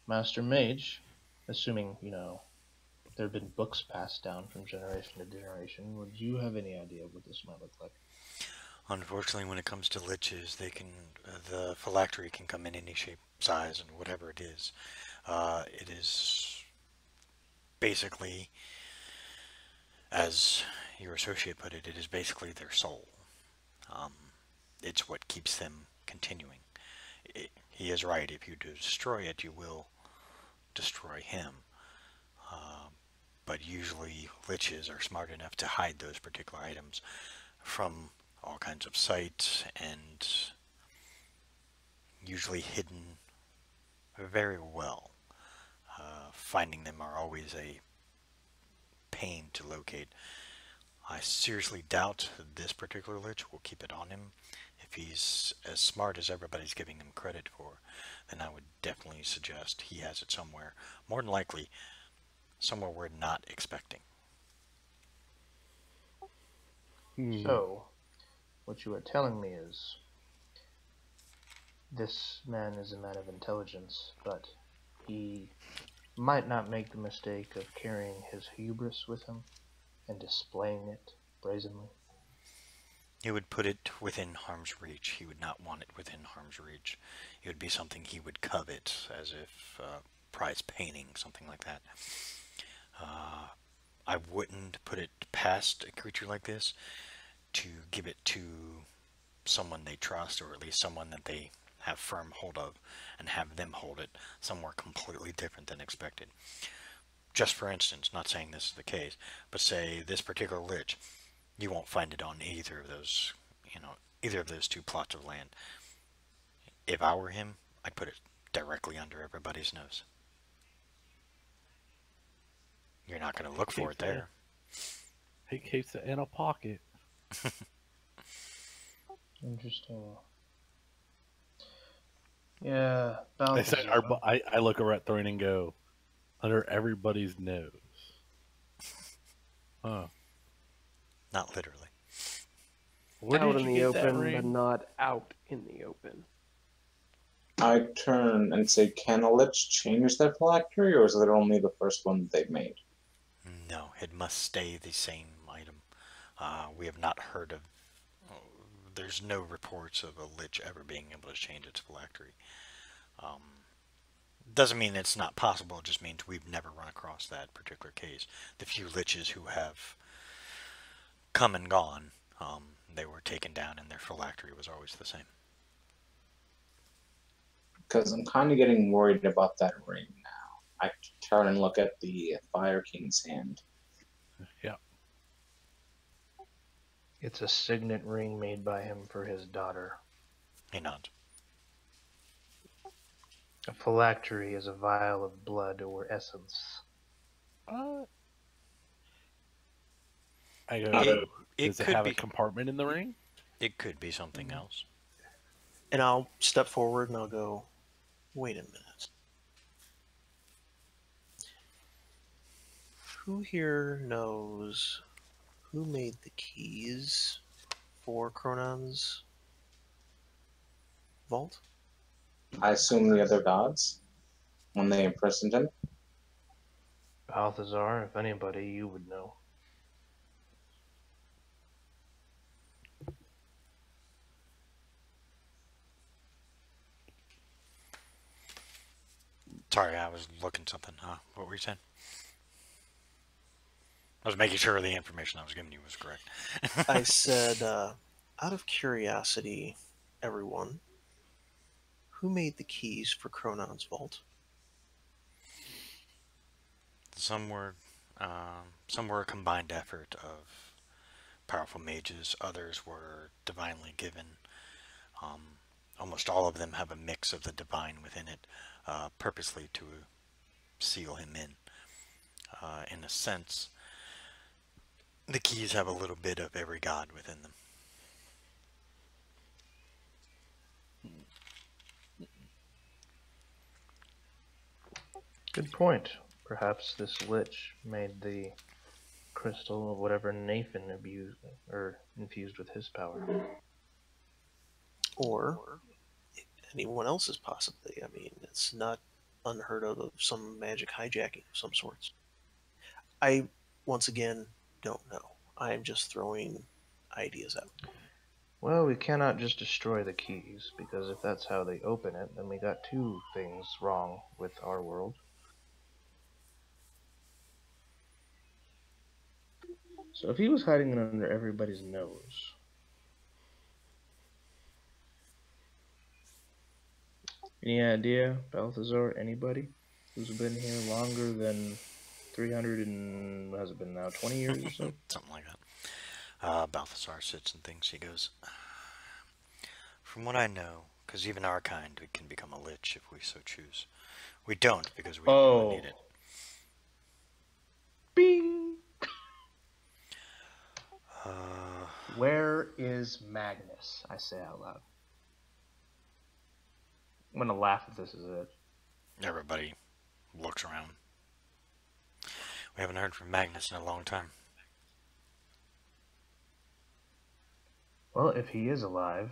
Master Mage, assuming, there have been books passed down from generation to generation, would you have any idea what this might look like?
Unfortunately, when it comes to liches, the phylactery can come in any shape, size, and whatever it is. It is basically, as your associate put it, it is basically their soul. It's what keeps them continuing. He is right. If you destroy it, you will destroy him. But usually, liches are smart enough to hide those particular items from all kinds of sight, and usually hidden very well. Finding them are always a pain to locate. I seriously doubt this particular lich will keep it on him. If he's as smart as everybody's giving him credit for, then I would definitely suggest he has it somewhere. More than likely, somewhere we're not expecting.
So, what you are telling me is this man is a man of intelligence, but he might not make the mistake of carrying his hubris with him and displaying it brazenly.
He would put it within harm's reach. He would not want it within harm's reach. It would be something he would covet, as if prize painting, something like that. I wouldn't put it past a creature like this to give it to someone they trust, or at least someone that they have firm hold of, and have them hold it somewhere completely different than expected. Just for instance, not saying this is the case, but say this particular lich, you won't find it on either of those, either of those two plots of land. If I were him, I'd put it directly under everybody's nose. You're not going to look for it there.
He keeps it in a pocket.
Interesting. Yeah,
They say I look over at Thorn and go, under everybody's nose. Huh.
Not literally.
Where
out
did
in
you
the
get that
open,
ring?
but not out in the open.
I turn and say, can a lich change their phylactery, or is it only the first one they've made?
No, it must stay the same item. We have not heard of... There's no reports of a lich ever being able to change its phylactery. Doesn't mean it's not possible, it just means we've never run across that particular case. The few liches who have come and gone, they were taken down and their phylactery was always the same.
Because I'm kind of getting worried about that ring now. I turn and look at the Fire King's hand.
Yeah.
It's a signet ring made by him for his daughter.
He nods.
A phylactery is a vial of blood or essence.
I go, does it
could
have
be,
a compartment in the ring?
It could be something else.
And I'll step forward and I'll go, wait a minute. Who here knows who made the keys for Cronon's vault?
I assume the other gods, when they imprisoned him.
Balthazar, if anybody, you would know.
Sorry, I was looking something. What were you saying? I was making sure the information I was giving you was correct.
I said, out of curiosity, everyone, who made the keys for Cronon's vault?
Some were a combined effort of powerful mages. Others were divinely given. Almost all of them have a mix of the divine within it, purposely to seal him in. In a sense, the keys have a little bit of every god within them.
Good point. Perhaps this lich made the crystal of whatever Nathan abused or infused with his power.
Or anyone else's possibly. I mean, it's not unheard of some magic hijacking of some sorts. I, once again, don't know. I am just throwing ideas out.
Well, we cannot just destroy the keys, because if that's how they open it, then we got two things wrong with our world. So if he was hiding it under everybody's nose, any idea, Balthazar, anybody who's been here longer than 300 and, what has it been now, 20 years or so?
Something like that. Balthazar sits and thinks. He goes, from what I know, because even our kind can become a lich if we so choose. We don't, because we don't really need it.
Bing! Where is Magnus? I say out loud. I'm gonna laugh if this is it.
Everybody looks around. We haven't heard from Magnus in a long time.
Well, if he is alive,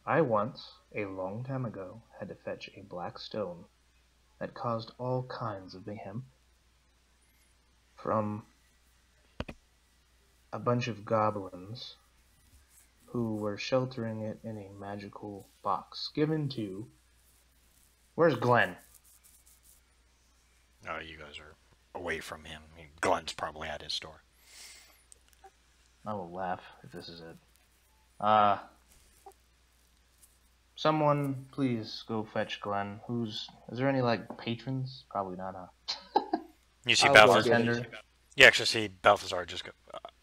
I once, a long time ago, had to fetch a black stone that caused all kinds of mayhem from a bunch of goblins who were sheltering it in a magical box given to... Where's Glenn?
Oh, you guys are away from him. Glenn's probably at his store.
I will laugh if this is it. Someone please go fetch Glenn. Is there any, like, patrons? Probably not, huh?
You see
Balthazar.
You actually see Balthazar just go,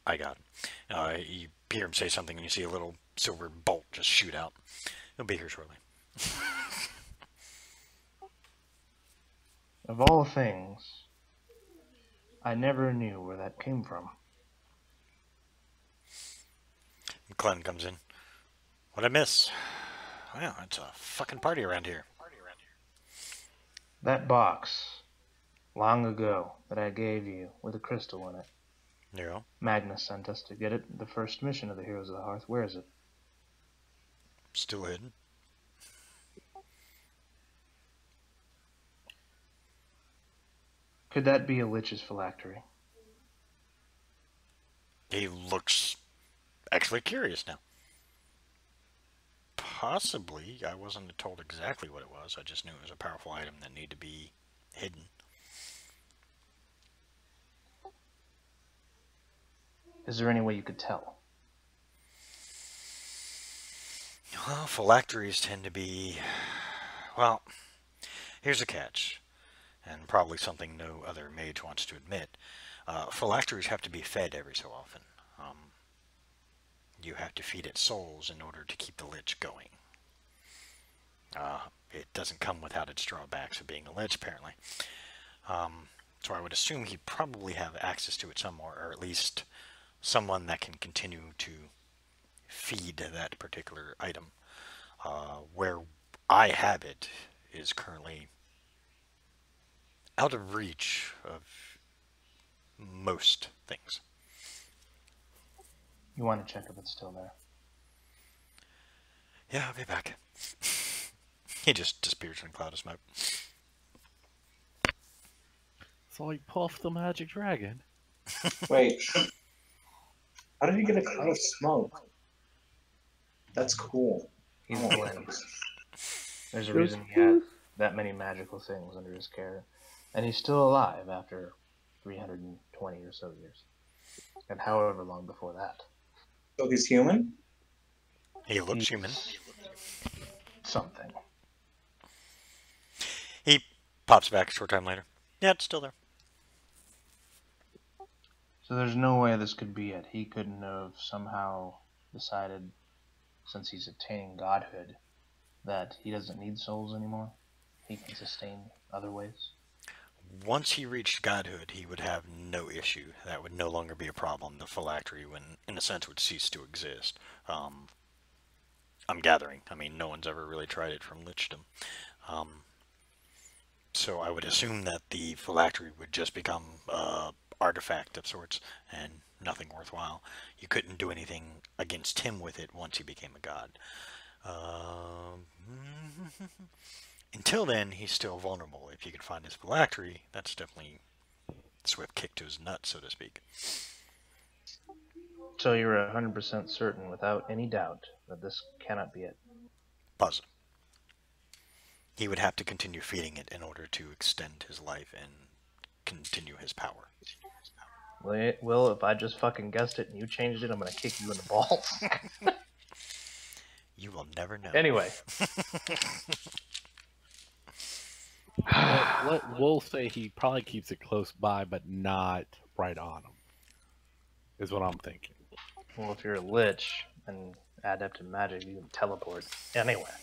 I got him. You hear him say something and you see a little silver bolt just shoot out. He'll be here shortly.
Of all things, I never knew where that came from.
Glenn comes in. What'd I miss? Well, it's a fucking party around here.
That box, long ago, that I gave you with a crystal in it.
Yeah.
Magnus sent us to get it. The first mission of the Heroes of the Hearth. Where is it?
Still hidden.
Could that be a lich's phylactery?
He looks actually curious now. Possibly. I wasn't told exactly what it was. I just knew it was a powerful item that needed to be hidden.
Is there any way you could tell?
Well, phylacteries tend to be... Well, here's a catch, and probably something no other mage wants to admit. Phylacteries have to be fed every so often. You have to feed it souls in order to keep the lich going. It doesn't come without its drawbacks of being a lich, apparently. So I would assume he'd probably have access to it somewhere, or at least someone that can continue to feed that particular item. Where I have it is currently out of reach of most things.
You want to check if it's still there?
Yeah, I'll be back. He just disappears in a cloud of smoke.
So he puffed the magic dragon.
Wait. How did he get a cloud of smoke? That's cool.
He's Glenn. There's a reason he had that many magical things under his care. And he's still alive after 320 or so years. And however long before that.
So he's human?
He looks human.
Something.
He pops back a short time later. Yeah, it's still there.
So there's no way this could be it. He couldn't have somehow decided, since he's attaining godhood, that he doesn't need souls anymore. He can sustain other ways.
Once he reached godhood, he would have no issue. That would no longer be a problem. The phylactery, in a sense, would cease to exist. I'm gathering. I mean, no one's ever really tried it from lichdom. So I would assume that the phylactery would just become artifact of sorts and nothing worthwhile. You couldn't do anything against him with it once he became a god. Um, until then, he's still vulnerable. If you can find his phylactery, that's definitely a swift kick to his nuts, so to speak.
So you're 100% certain, without any doubt, that this cannot be it?
Positive. He would have to continue feeding it in order to extend his life and continue his power.
Will, if I just fucking guessed it and you changed it, I'm gonna kick you in the balls.
You will never know.
Anyway.
We'll say he probably keeps it close by, but not right on him. Is what I'm thinking.
Well, if you're a lich and adept in magic, you can teleport anywhere.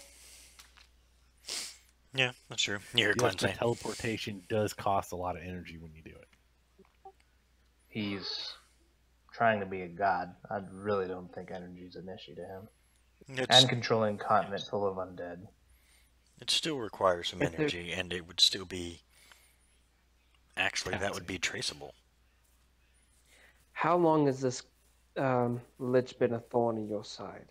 Yeah, that's true. You hear
Yes,
Glenn
but
saying.
teleportation does cost a lot of energy when you do it.
He's trying to be a god. I really don't think energy's an issue to him.
It's,
And controlling a continent full of undead.
it still requires some
If there-
energy, and it would still be. Actually, that would be traceable.
How long has this lich been a thorn in your side?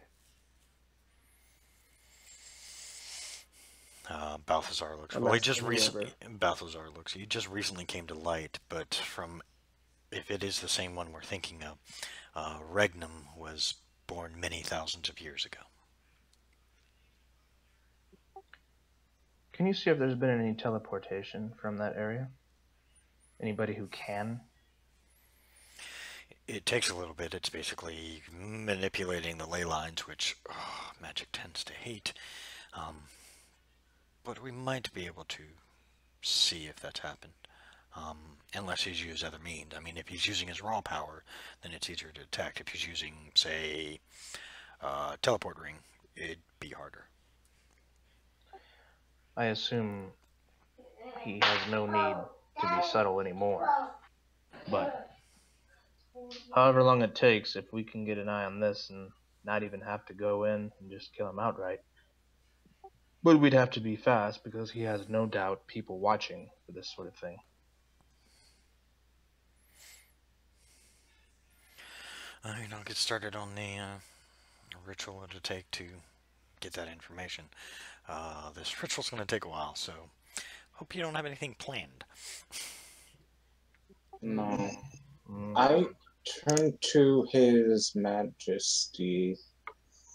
Balthazar looks.
I'm
Well, he
asking
just recently. Balthazar looks. He just recently came to light, but from, if it is the same one we're thinking of, Regnum was born many thousands of years ago.
Can you see if there's been any teleportation from that area? Anybody who can?
It takes a little bit. It's basically manipulating the ley lines, which magic tends to hate. But we might be able to see if that's happened. Unless he's used other means. I mean, if he's using his raw power, then it's easier to detect. If he's using, say, teleport ring, it'd be harder.
I assume he has no need to be subtle anymore. But however long it takes, if we can get an eye on this and not even have to go in and just kill him outright. But we'd have to be fast because he has no doubt people watching for this sort of thing.
I'll get started on the ritual it'll take to get that information. This ritual's going to take a while, so hope you don't have anything planned.
No. I turn to His Majesty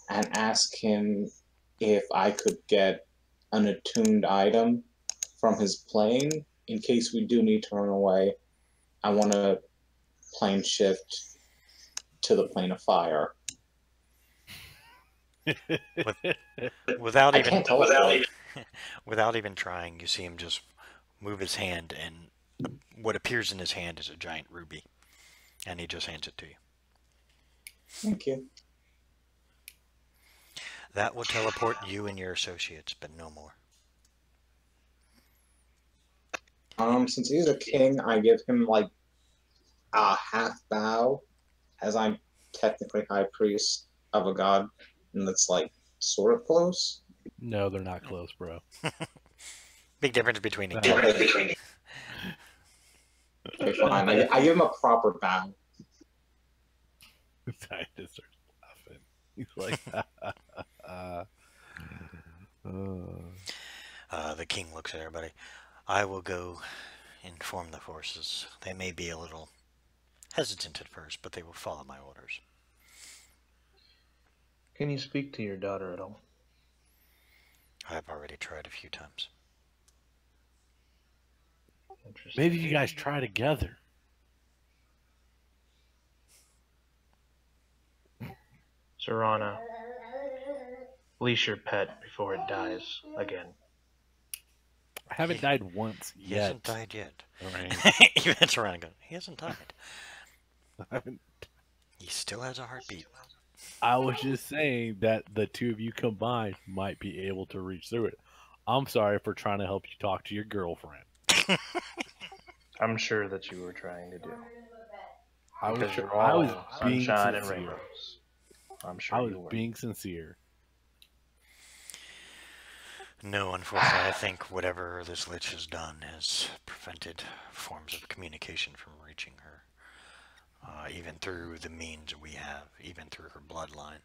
and ask him if I could get an attuned item from his plane in case we do need to run away. I want to plane shift to the plane of fire.
Without
I
even
can't teleport.
without even trying, you see him just move his hand, and what appears in his hand is a giant ruby, and he just hands it to you.
Thank you.
That will teleport you and your associates, but no more.
Since he's a king, I give him like a half bow, as I'm technically high priest of a god, and that's like sort of close.
No, they're not close, bro.
Big difference between a
No.
king.
Okay, fine. I give him a proper bow.
I just starts laughing. He's like,
The king looks at everybody. I will go inform the forces. They may be a little hesitant at first, but they will follow my orders.
Can you speak to your daughter at all?
I've already tried a few times.
Interesting.
maybe you guys try together.
Serana, leash your pet before it dies again.
I haven't died once
He
yet.
hasn't died yet.
Right.
Even it's around going, he hasn't died.
I haven't-
He still has a heartbeat.
I was just saying that the two of you combined might be able to reach through it. I'm sorry for trying to help you talk to your girlfriend.
I'm sure that you were trying to do.
I was,
Because you're
I
all
was being
sunshine and
sincere.
rainbows. I'm sure
I was
you were.
being sincere.
No, unfortunately, I think whatever this lich has done has prevented forms of communication from reaching her, even through the means we have, even through her bloodline,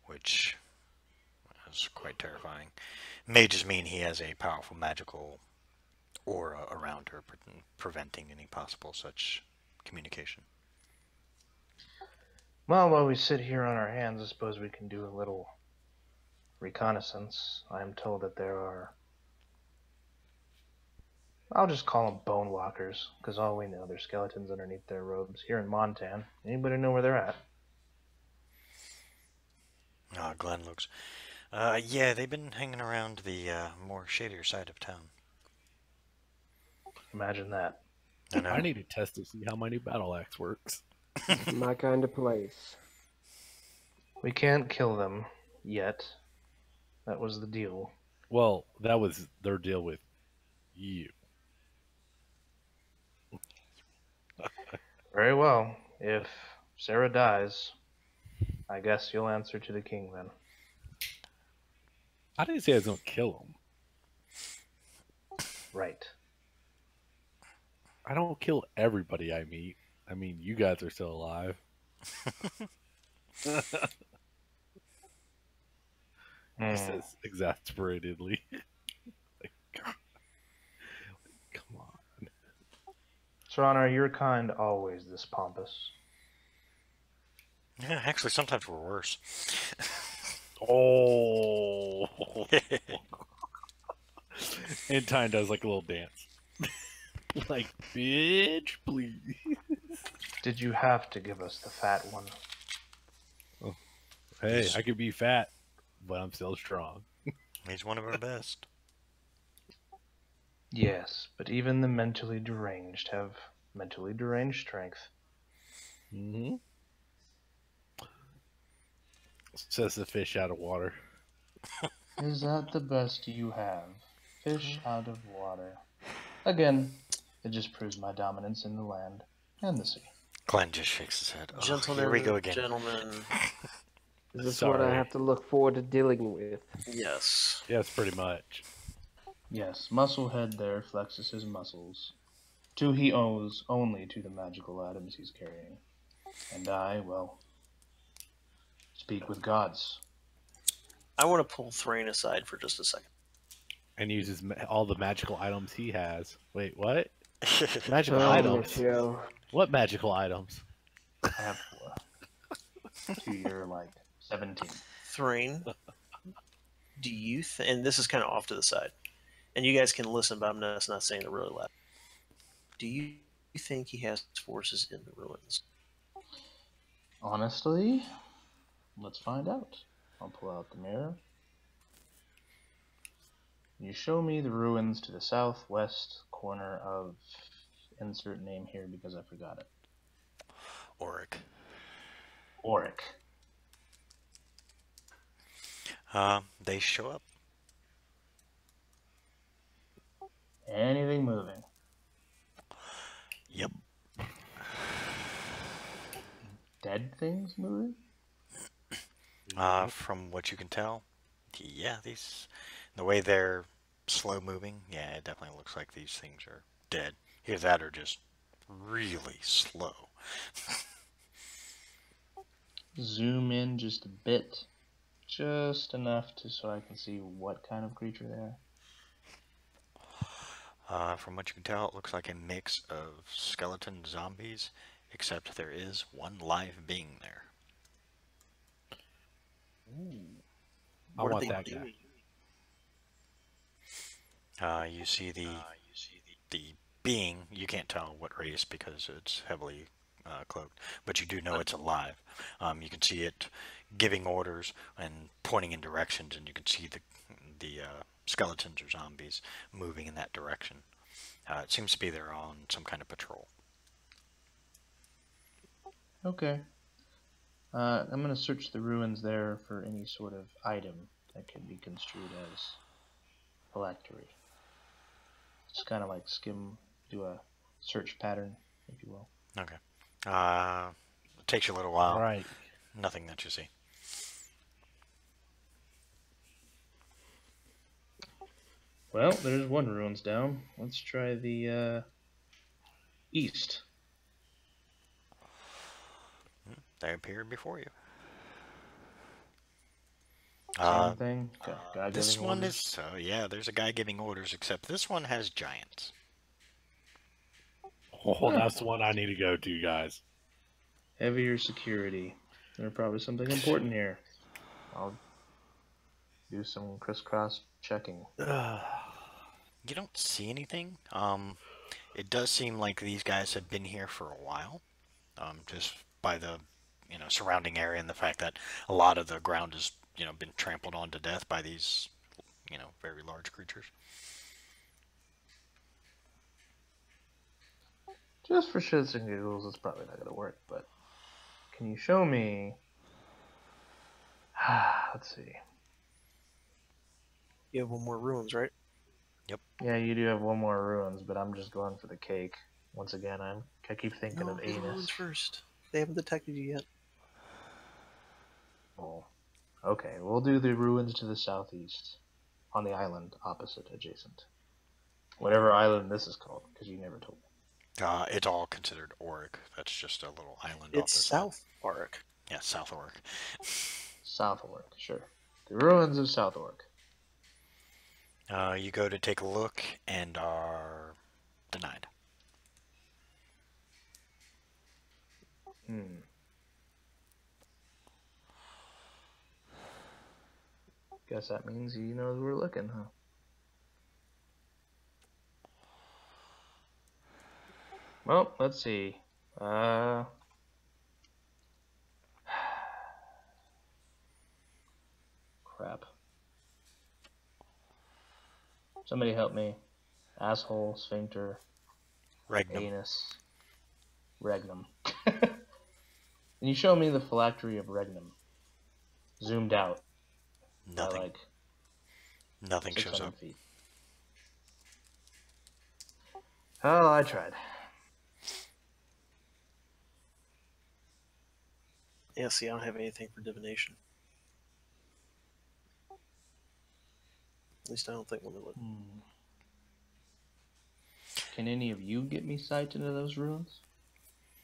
which is quite terrifying. May just mean he has a powerful magical aura around her, preventing any possible such communication.
Well, while we sit here on our hands, I suppose we can do a little reconnaissance. I am told that there are, I'll just call them bone walkers, because all we know, they're skeletons underneath their robes here in Montan. Anybody know where they're at?
Glenn looks. Yeah, they've been hanging around the more shadier side of town.
Imagine that.
I know.
I need to test to see how my new battle axe works.
My kind of place.
We can't kill them yet. That was the deal.
Well, that was their deal with you.
Very well. If Sarah dies, I guess you'll answer to the king then.
I didn't say I was going to kill him.
Right.
I don't kill everybody I meet. I mean, you guys are still alive. He says exasperatedly. Like, God. Come on.
Sir Honor, your kind always this pompous.
Yeah, actually, sometimes we're worse.
Oh. And Tyne does like a little dance. Like, bitch, please.
Did you have to give us the fat one?
Oh. Hey, I could be fat, but I'm still strong.
He's one of our best.
Yes, but even the mentally deranged have mentally deranged strength.
Mm-hmm. Says the fish out of water.
Is that the best you have? Fish out of water. Again, it just proves my dominance in the land and the sea.
Glenn just shakes his head. Oh,
Gentlemen,
here we go again.
gentlemen.
Is this
Sorry.
what I have to look forward to dealing with?
Yes.
Yes, pretty much.
Yes, Musclehead there flexes his muscles. Two he owes only to the magical items he's carrying. And I, well, speak with gods.
I want to pull Thrain aside for just a second.
And uses all the magical items he has. Wait, what? Magical
Oh,
items?
Michio.
What magical items?
I have 4. To your, 17.
Thrain, do you and this is kind of off to the side, and you guys can listen, but I'm not saying it really loud. Do you think he has forces in the ruins?
Honestly, let's find out. I'll pull out the mirror. You show me the ruins to the southwest corner of insert name here because I forgot it.
Auric.
Auric.
They show up.
Anything moving?
Yep.
Dead things moving?
From what you can tell, yeah, the way they're slow moving, yeah, it definitely looks like these things are dead. Either that or just really slow.
Zoom in just a bit. Just enough so I can see what kind of creature they are.
From what you can tell, it looks like a mix of skeleton zombies, except there is one live being there.
Ooh. I
What are
want
they
that
doing?
guy. You see the being. You can't tell what race because it's heavily cloaked, but you do know it's alive. You can see it giving orders and pointing in directions, and you can see the skeletons or zombies moving in that direction. It seems to be they're on some kind of patrol.
Okay. I'm going to search the ruins there for any sort of item that could be construed as phylactery. Just kind of do a search pattern, if you will.
Okay. It takes you a little while.
Right.
Nothing that you see.
Well, there's one ruins down. Let's try the east.
They appeared before you.
Same thing. Guy
This
giving
one
orders.
is, yeah, there's a guy giving orders, except this one has giants.
Oh, that's the one I need to go to, guys.
Heavier security. There's probably something important here. I'll do some crisscross checking.
You don't see anything. It does seem like these guys have been here for a while, just by the, surrounding area and the fact that a lot of the ground has, been trampled on to death by these, very large creatures.
Just for shits and giggles, it's probably not going to work, but can you show me? Let's see.
You have one more ruins, right?
Yep.
Yeah, you do have one more ruins, but I'm just going for the cake. Once again, I keep thinking
No,
of
do the ruins
anus.
first. They haven't detected you yet.
Oh, okay. We'll do the ruins to the southeast, on the island opposite, adjacent. Whatever island this is called, because you never told me.
It's all considered Auric. That's just a little island off
It's
the side.
South Auric.
Yeah, South Auric.
South Orc, sure. The ruins of South Orc.
You go to take a look and are denied.
Guess that means he knows we're looking, huh? Well, let's see. Crap. Somebody help me. Asshole, sphincter,
Regnum.
anus, regnum. Can you show me the phylactery of regnum? Zoomed out.
Nothing.
By like
Nothing shows
600
up.
feet. Oh, I tried.
Yeah, see, I don't have anything for divination. At least I don't think when we look.
Can any of you get me sight into those ruins?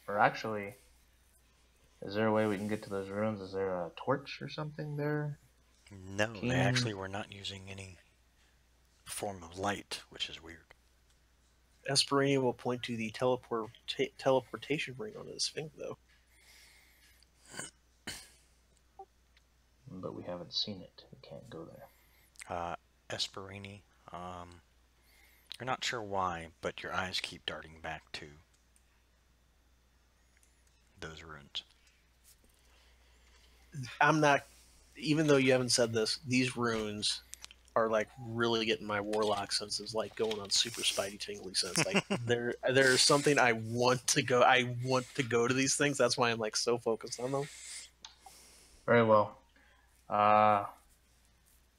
Or actually, is there a way we can get to those ruins? Is there a torch or something there?
No, they actually were not using any form of light, which is weird.
Esperania will point to the teleportation ring on his finger, though.
But we haven't seen it. We can't go there.
Esperini, you're not sure why, but your eyes keep darting back to those ruins.
I'm not, even though you haven't said this, these runes are like really getting my warlock senses like going on super spidey tingly sense. Like there's something I want to go. I want to go to these things. That's why I'm like so focused on them.
Very well.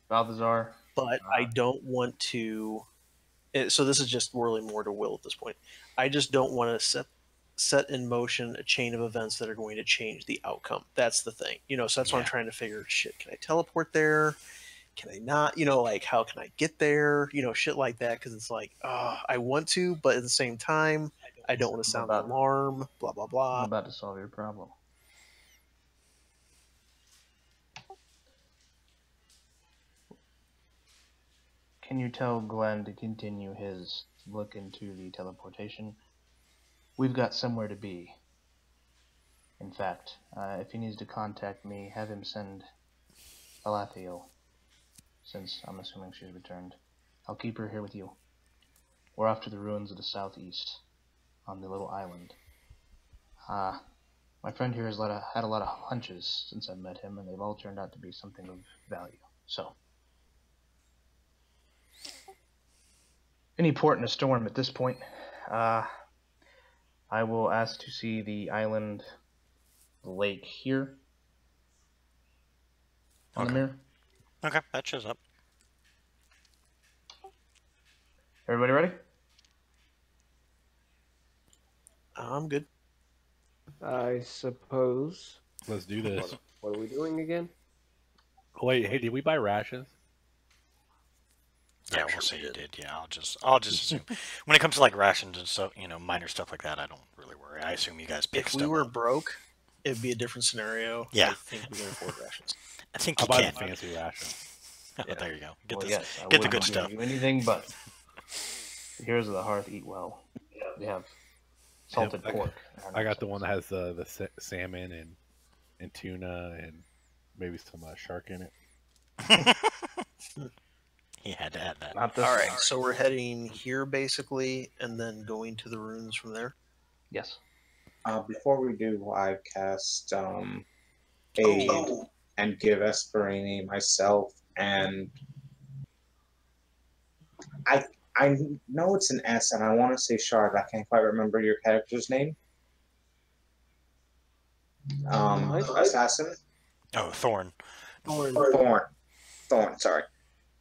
Balthazar.
But I don't want to. So this is just really more to will at this point. I just don't want to set in motion a chain of events that are going to change the outcome. That's the thing, so that's why I'm trying to figure, shit, can I teleport there? Can I not? Like, how can I get there? Shit like that, because it's like, I want to, but at the same time, I don't want to sound the alarm, blah, blah, blah.
I'm about to solve your problem. Can you tell Glenn to continue his look into the teleportation? We've got somewhere to be. In fact, if he needs to contact me, have him send Alathiel, since I'm assuming she's returned. I'll keep her here with you. We're off to the ruins of the southeast, on the little island. My friend here has had a lot of hunches since I met him, and they've all turned out to be something of value. So, any port in a storm at this point. I will ask to see the island, the lake here on the mirror.
Okay, that shows up.
Everybody ready?
I'm good.
I suppose.
Let's do this.
What are we doing again?
Wait, hey, did we buy rations?
Yeah,
I'm
we'll
sure
say
we
you
did.
did. Yeah, I'll just assume. When it comes to like rations and stuff, minor stuff like that, I don't really worry. I assume you guys pick
If we
stuff
were
up.
broke, it'd be a different scenario.
Yeah.
I think we can afford rations.
I think
I'll
you
buy
can.
the fancy rations.
Oh,
Yeah.
there you go. Get
Well,
this.
yes, I
Get the
would
good
not give
stuff.
you anything but the heroes of the hearth eat well. They have salted
Yep,
pork.
I got the one that has the salmon and tuna and maybe some shark in it.
He had to add that.
Not this
All
one.
right, so we're heading here basically, and then going to the ruins from there.
Yes.
Before we do, I cast aid and give Esperini myself, and I know it's an S, and I want to say Shard. I can't quite remember your character's name. Assassin.
Oh, Thorn.
Thorn. Sorry.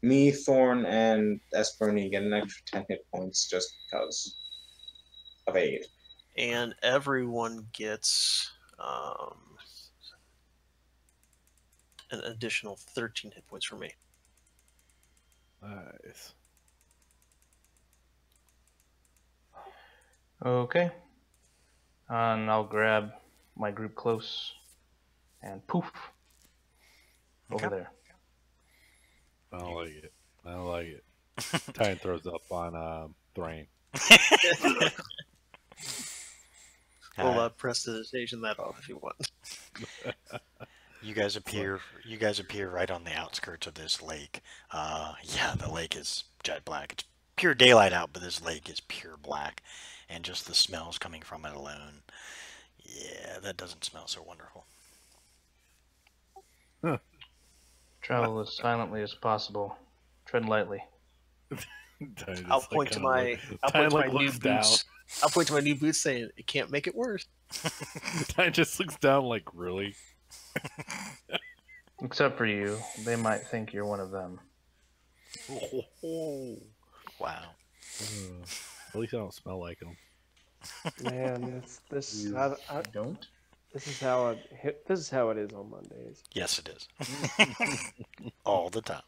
Me, Thorn, and Esperini get an extra 10 hit points just because of aid.
And everyone gets an additional 13 hit points from me.
Nice.
Okay. And I'll grab my group close and poof over there.
I don't like it. I don't like it. Titan throws up on Thrain.
We'll prestidigitation that off if you want.
You guys appear. You guys appear right on the outskirts of this lake. Yeah, the lake is jet black. It's pure daylight out, but this lake is pure black, and just the smells coming from it alone. Yeah, that doesn't smell so wonderful.
Huh.
Travel as silently as possible. Tread lightly.
I'll point to my new boots. I'll point to my new boots saying it can't make it worse.
Titan just looks down like, really?
Except for you. They might think you're one of them.
Wow.
At least I don't smell like them.
Man, this
You
I
don't?
this is how it is on Mondays.
Yes, it is. All the time.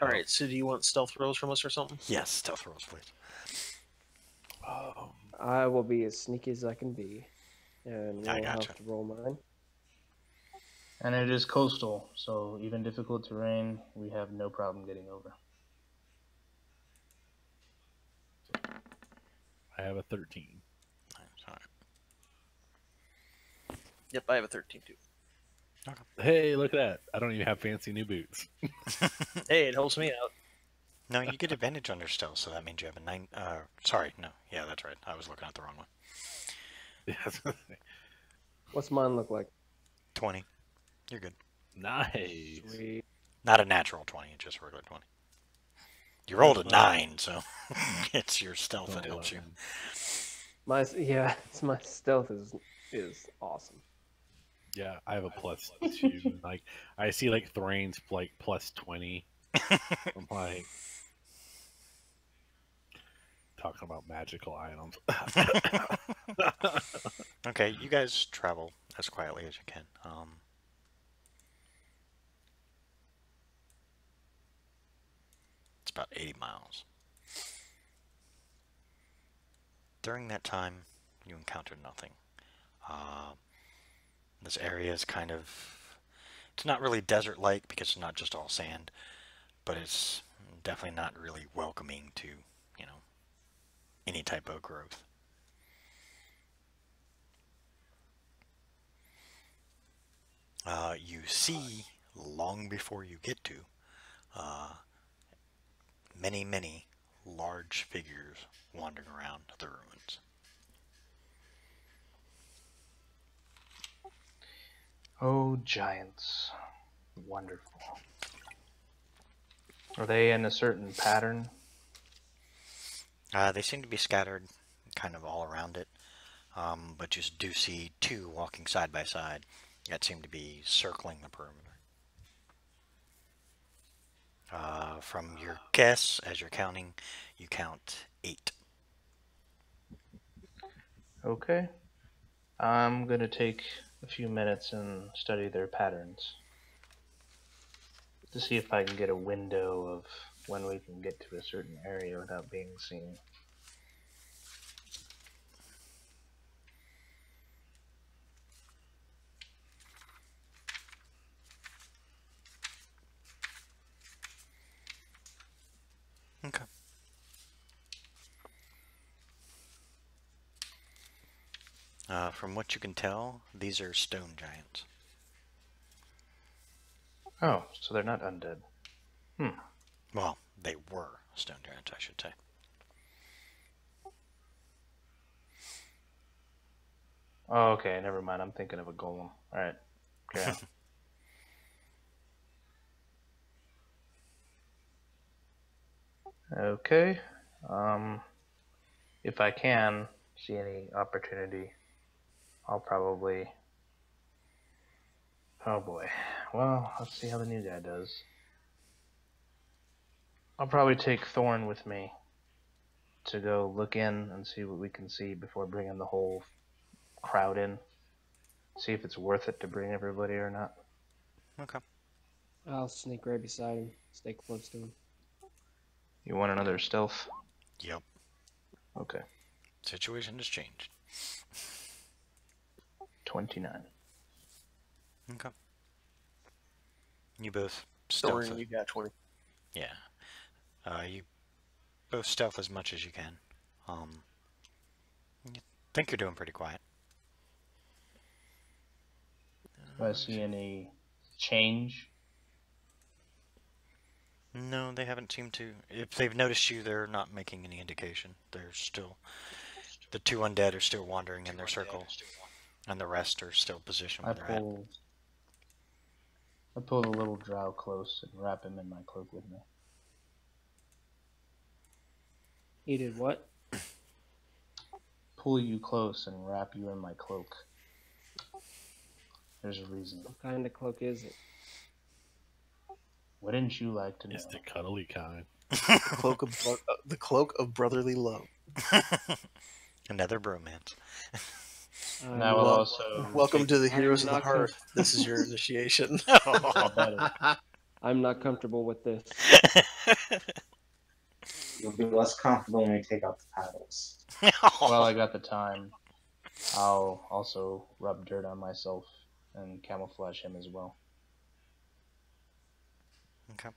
All right, so do you want stealth rolls from us or something?
Yes, stealth rolls, please.
I will be as sneaky as I can be, and
I
we'll
gotcha.
have to roll mine.
And it is coastal, so even difficult terrain, we have no problem getting over.
I have a 13.
All right.
Yep, I have a 13 too.
Hey, look at that. I don't even have fancy new boots.
Hey, it helps me out.
No, you get advantage on your stealth, so that means you have a 9. Sorry, no. Yeah, that's right. I was looking at the wrong one.
Yes.
What's mine look like?
20. You're good.
Nice.
Sweet.
Not a natural 20, just a regular 20. You rolled a 9, so it's your stealth that helps you.
My stealth is awesome.
Yeah, I have a +2. Like I see like Thrain's like +20. I'm like talking about magical items.
Okay, you guys travel as quietly as you can. It's about 80 miles. During that time, you encountered nothing. This area is kind of... It's not really desert-like because it's not just all sand, but it's definitely not really welcoming to, any type of growth. You see, long before you get to, many, many large figures wandering around the ruins.
Oh, giants. Wonderful. Are they in a certain pattern?
They seem to be scattered kind of all around it, but you do see 2 walking side by side that seem to be circling the perimeter. From your guess, as you're counting, you count 8.
Okay. I'm going to take a few minutes and study their patterns to see if I can get a window of when we can get to a certain area without being seen.
Okay. From what you can tell, these are stone giants.
Oh, so they're not undead.
Well, they were stone giants, I should say.
Oh, okay, never mind. I'm thinking of a golem. Alright, carry on. Okay. If I can see any opportunity, I'll probably... Oh boy. Well, let's see how the new guy does. I'll probably take Thorn with me to go look in and see what we can see before bringing the whole crowd in. See if it's worth it to bring everybody or not.
Okay.
I'll sneak right beside him, stay close to him.
You want another stealth?
Yep.
Okay.
Situation has changed.
29.
Okay. You both
Thorn,
stealth.
you got 20.
Yeah. You both stealth as much as you can. You think you're doing pretty quiet.
Do I see any change?
No, they haven't seemed to. If they've noticed you, they're not making any indication. They're still. The two undead are still wandering in their circle, and the rest are still positioned where they're at.
I pull the little drow close and wrap him in my cloak with me.
He did what?
Pull you close and wrap you in my cloak. There's a reason.
What kind of cloak is it?
Wouldn't you like to know?
It's the cuddly kind.
The cloak of brotherly love.
Another bromance.
Now we'll also
welcome to the Heroes of the
not
Hearth. This is your initiation.
I'm not comfortable with this.
You'll be less comfortable when you take out the paddles.
While I got the time, I'll also rub dirt on myself and camouflage him as well.
Okay.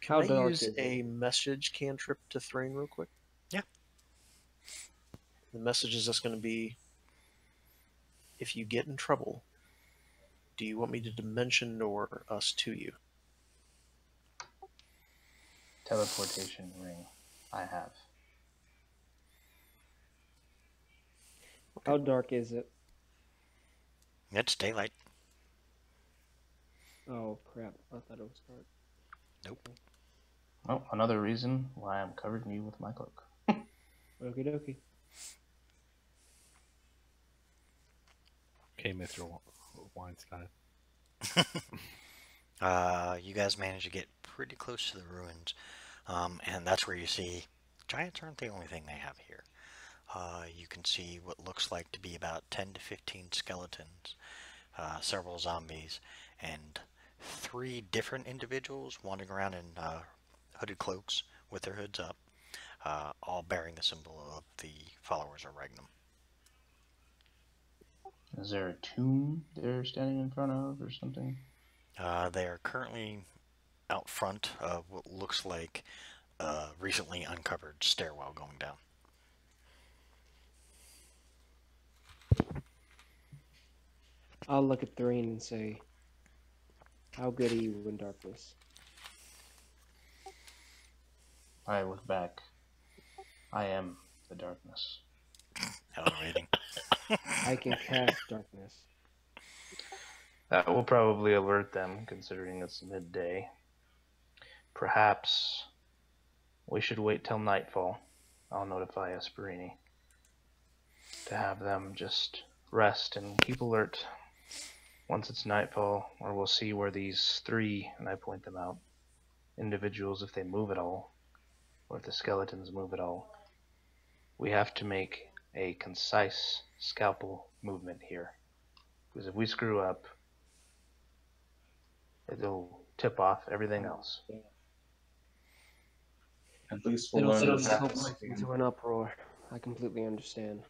Can I use a message cantrip to Thrain real quick?
Yeah.
The message is just going to be, if you get in trouble, do you want me to dimension or us to you?
Teleportation ring. I have.
How dark is it?
It's daylight.
Oh crap! I thought it was dark.
Nope.
Oh, another reason why I'm covering you with my cloak.
Okie dokie.
Okay, Mr. Weinstein.
You guys manage to get pretty close to the ruins, and that's where you see giants aren't the only thing they have here. You can see what looks like to be about 10 to 15 skeletons, several zombies, and 3 different individuals wandering around in hooded cloaks with their hoods up, all bearing the symbol of the followers of Regnum.
Is there a tomb they're standing in front of or something?
They are currently out front of what looks like a recently uncovered stairwell going down.
I'll look at Thrain and say, "How good are you in darkness?"
I look back. I am the darkness.
Elevating.
I can cast darkness.
That will probably alert them, considering it's midday. Perhaps we should wait till nightfall. I'll notify Esperini to have them just rest and keep alert once it's nightfall, or we'll see where these 3, and I point them out, individuals, if they move at all, or if the skeletons move at all. We have to make a concise scalpel movement here, because if we screw up, it'll tip off everything else.
At least we'll
It'll
learn
throw
what's
the whole
happening.
place into an uproar. I completely understand.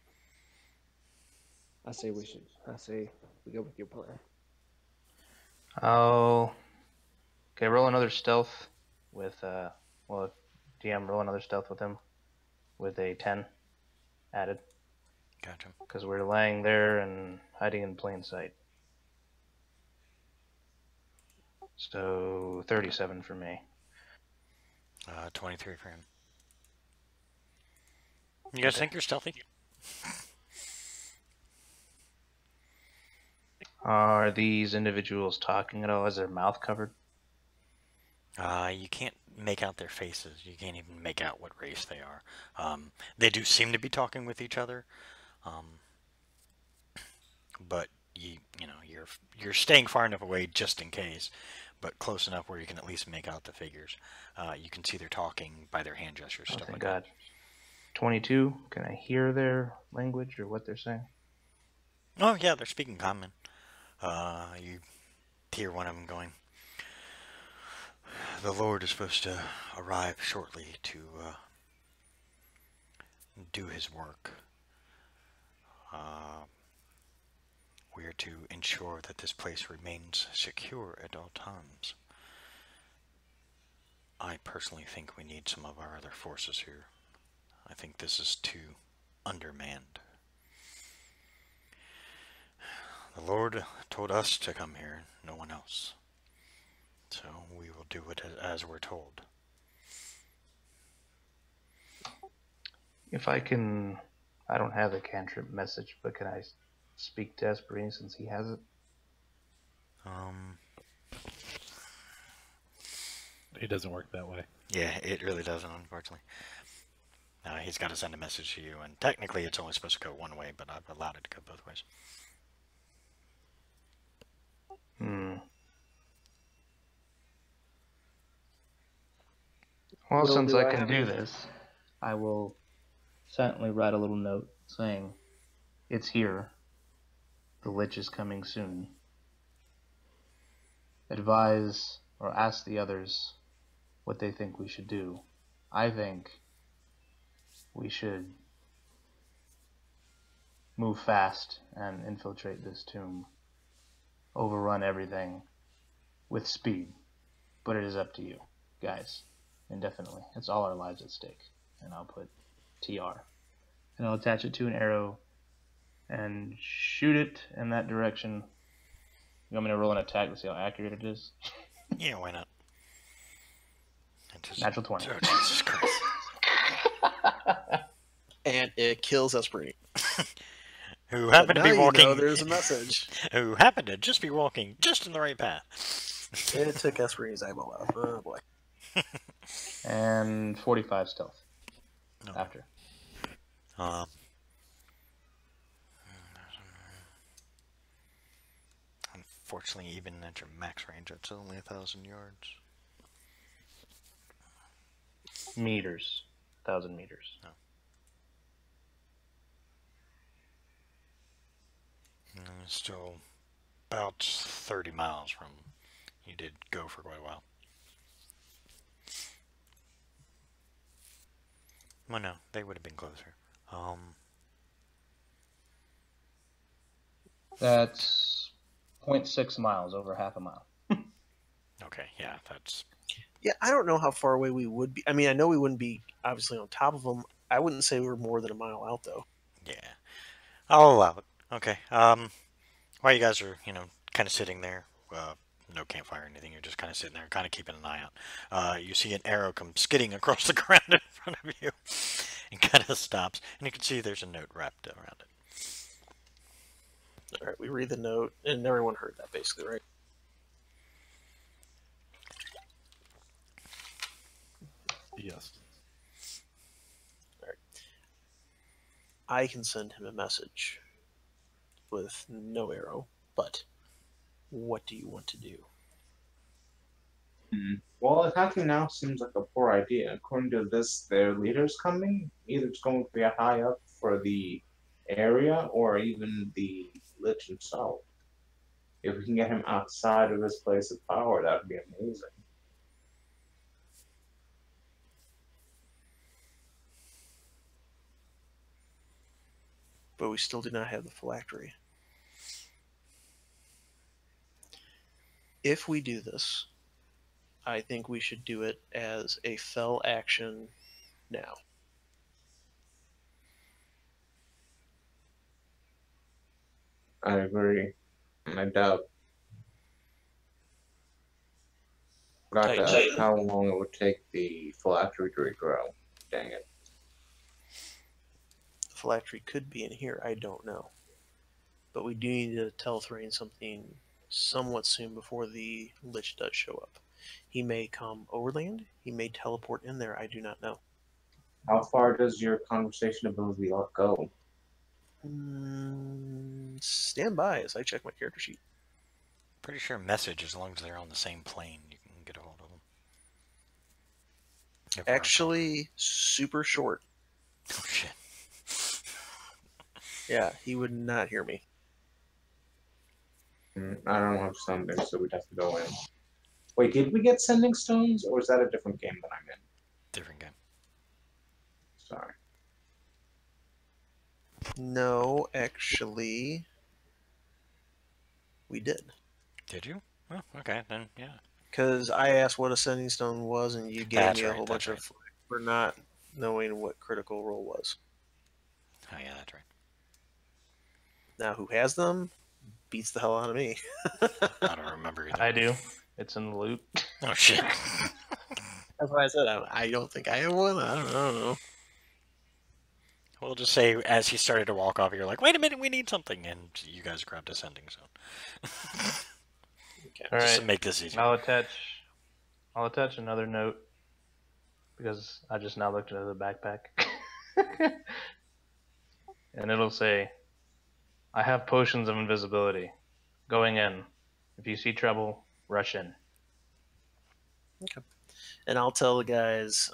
I say we go with your plan.
Oh, okay. Roll another stealth with DM, roll another stealth with him with a 10 added.
Gotcha.
Because we're laying there and hiding in plain sight. So 37 for me.
23 for him. You guys think you're stealthy?
Are these individuals talking at all? Is their mouth covered?
You can't make out their faces. You can't even make out what race they are. They do seem to be talking with each other, but you're staying far enough away just in case, but close enough where you can at least make out the figures. You can see they're talking by their hand gestures, stuff
Thank
like
God.
that.
22. Can I hear their language or what they're saying?
Oh yeah, they're speaking common. You hear one of them going, "The Lord is supposed to arrive shortly to do his work. We are to ensure that this place remains secure at all times. I personally think we need some of our other forces here. I think this is too undermanned. The Lord told us to come here, no one else. So we will do it as we're told."
If I can, I don't have the cantrip message, but can I speak to Esperine since he has it?
It doesn't work that way.
Yeah, it really doesn't, unfortunately. He's got to send a message to you, and technically it's only supposed to go one way, but I've allowed it to go both ways.
Well,
Will,
since
do
I
I
can
have
do
any-
this, I will silently write a little note saying, "It's here. The Lich is coming soon. Advise or ask the others what they think we should do. I think we should move fast and infiltrate this tomb. Overrun everything with speed. But it is up to you, guys. Indefinitely. It's all our lives at stake." And I'll put TR. And I'll attach it to an arrow and shoot it in that direction. You want me to roll an attack to see how accurate it is?
Yeah, why not?
Natural 20.
Oh, Jesus Christ.
And it kills Esprit.
Who
But
happened to
now
be
you
walking.
know there's a message.
Who happened to just be walking just in the right path.
It took Esprit's eyeball out. Oh boy.
And 45 stealth.
No.
After.
Unfortunately, even at your max range, it's only 1,000 yards.
Meters. 1,000 meters.
No. Still about 30 miles from. You did go for quite a while. Well, no, they would have been closer.
That's 0.6 miles, over half a mile.
Okay, yeah, that's.
Yeah, I don't know how far away we would be. I mean, I know we wouldn't be obviously on top of them. I wouldn't say we were more than a mile out, though.
Yeah. I'll allow it. Okay. While you guys are, kind of sitting there, no campfire or anything, you're just kind of sitting there, kind of keeping an eye out. You see an arrow come skidding across the ground in front of you and kind of stops, and you can see there's a note wrapped around it.
All right, we read the note, and everyone heard that basically, right?
Yes.
All right. I can send him a message with no arrow, but what do you want to do?
Well, attacking now seems like a poor idea. According to this, their leader's coming. Either it's going to be a high up for the area or even the Lich himself. If we can get him outside of his place of power, that would be amazing.
But we still do not have the phylactery. If we do this, I think we should do it as a fell action now.
I agree. And I doubt. Got to ask how long it would take the phylactery to regrow. Dang it.
The phylactery could be in here, I don't know. But we do need to tell Thrain something somewhat soon before the Lich does show up. He may come overland, he may teleport in there, I do not know.
How far does your conversation ability go?
Stand by as I check my character sheet.
Pretty sure message, as long as they're on the same plane, you can get a hold of them.
Actually, super short.
Oh shit.
Yeah, he would not hear me.
I don't have sending, so we'd have to go in. Wait, did we get sending stones, or is that a different game that I'm in?
Different game.
Sorry.
No, actually, we did.
Did you? Oh, okay, then, yeah.
Because I asked what a sending stone was, and you gave me a whole bunch of flack for not knowing what critical role was.
Oh, yeah, that's right.
Now, who has them beats the hell out of me.
I don't remember either.
I do. It's in the loot.
Oh, shit.
That's why I said I don't think I have one. I don't know.
We'll just say, as he started to walk off, you're like, wait a minute, we need something. And you guys grabbed a sending zone.
Okay.
All
Just
right.
to make this easier.
I'll attach another note because I just now looked into the backpack. And it'll say, I have potions of invisibility. Going in. If you see trouble, rush in.
Okay. And I'll tell the guys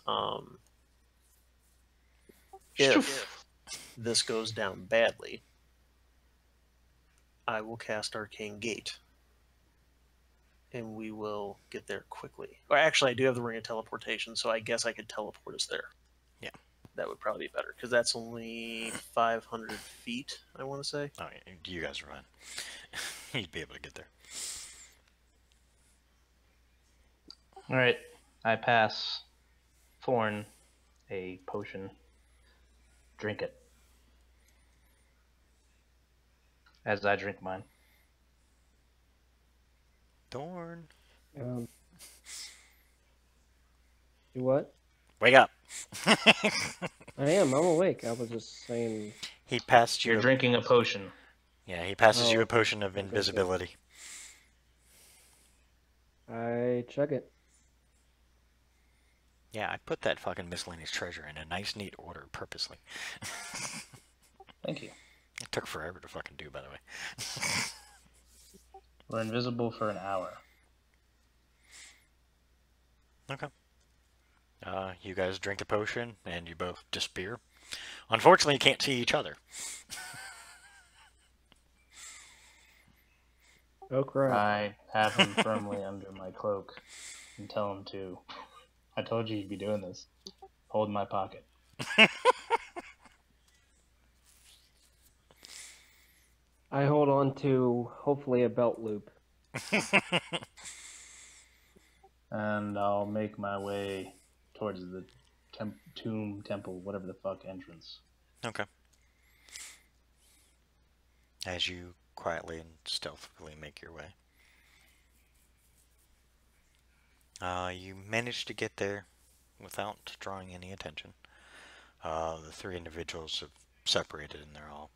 if this goes down badly, I will cast Arcane Gate. And we will get there quickly. Or actually, I do have the Ring of Teleportation, so I guess I could teleport us there.
Yeah.
That would probably be better, because that's only 500 feet, I want to say.
Oh, you guys are fine. You'd be able to get there.
Alright. I pass Thorn a potion. Drink it. As I drink mine.
Thorn.
Do what?
Wake up.
I am. I'm awake. I was just saying.
He passed you.
You're drinking a potion.
Yeah, he passes you a
okay.
potion of invisibility.
I chug it.
Yeah, I put that fucking miscellaneous treasure in a nice, neat order purposely.
Thank you.
It took forever to fucking do, by the way.
We're invisible for an hour.
Okay. You guys drink the potion, and you both disappear. Unfortunately, you can't see each other.
Oh crap!
I have him firmly under my cloak and tell him to. I told you you'd be doing this. Hold my pocket.
I hold on to hopefully a belt loop.
And I'll make my way towards the temple, whatever the fuck entrance.
Okay. As you quietly and stealthily make your way. You manage to get there without drawing any attention. The three individuals have separated and they're all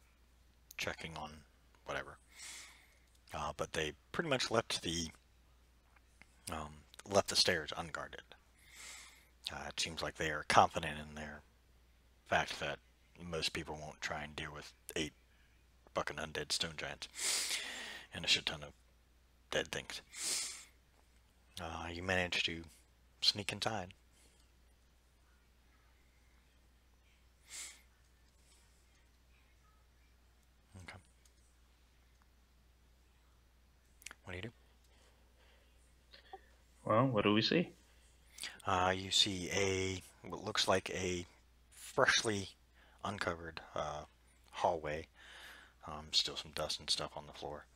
checking on whatever. But they pretty much left the stairs unguarded. It seems like they are confident in their fact that most people won't try and deal with 8 fucking undead stone giants and a shit ton of dead things. You manage to sneak inside. Okay. What do you do?
Well, what do we see?
You see what looks like a freshly uncovered hallway. Still some dust and stuff on the floor.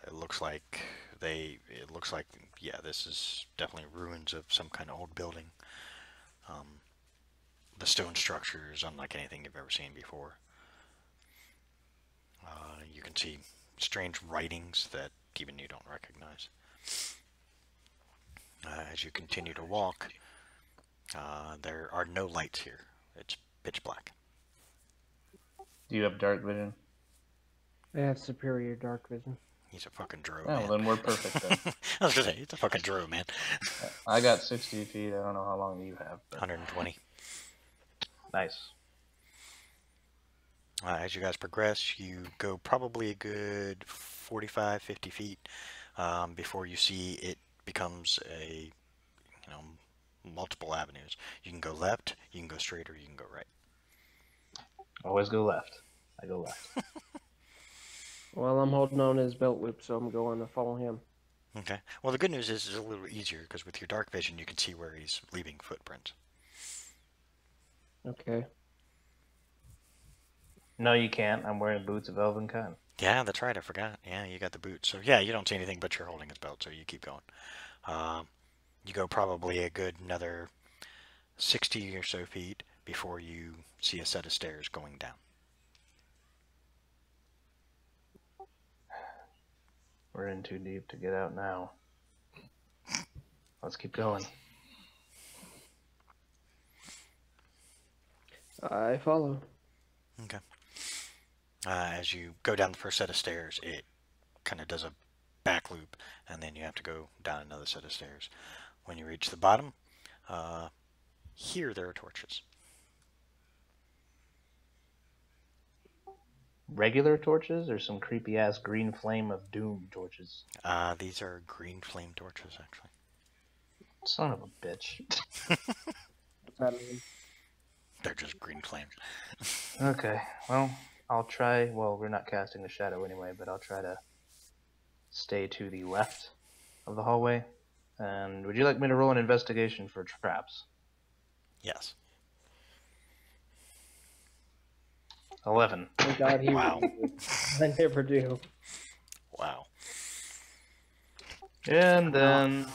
It looks like yeah, this is definitely ruins of some kind of old building. The stone structure is unlike anything you've ever seen before. You can see strange writings that even you don't recognize. As you continue to walk, there are no lights here. It's pitch black.
Do you have dark vision?
I have superior dark vision.
He's a fucking drow,
Oh,
man.
well, then we're perfect then.
I was gonna say, he's a fucking drow, man.
I got 60 feet. I don't know how long you have. But...
120.
Nice.
As you guys progress, you go probably a good 45, 50 feet before you see it becomes multiple avenues. You can go left, you can go straight, or you can go right.
Always go left. I go left.
Well, I'm holding on to his belt loop, so I'm going to follow him.
Okay. Well, the good news is it's a little easier because with your dark vision, you can see where he's leaving footprints.
Okay.
No, you can't. I'm wearing boots of elven kind.
Yeah, that's right. I forgot. Yeah, you got the boots. So yeah, you don't see anything, but you're holding his belt, so you keep going. You go probably a good another 60 or so feet before you see a set of stairs going down.
We're in too deep to get out now. Let's keep going.
I follow.
Okay. As you go down the first set of stairs, it kind of does a back loop, and then you have to go down another set of stairs. When you reach the bottom, here there are torches.
Regular torches or some creepy ass green flame of doom torches?
These are green flame torches, actually.
Son of a bitch.
What's that mean?
They're just green flames.
Okay, well, I'll try. Well, we're not casting a shadow anyway, but I'll try to stay to the left of the hallway. And would you like me to roll an investigation for traps?
Yes.
11.
Thank God he
Wow.
I never do.
Wow.
And then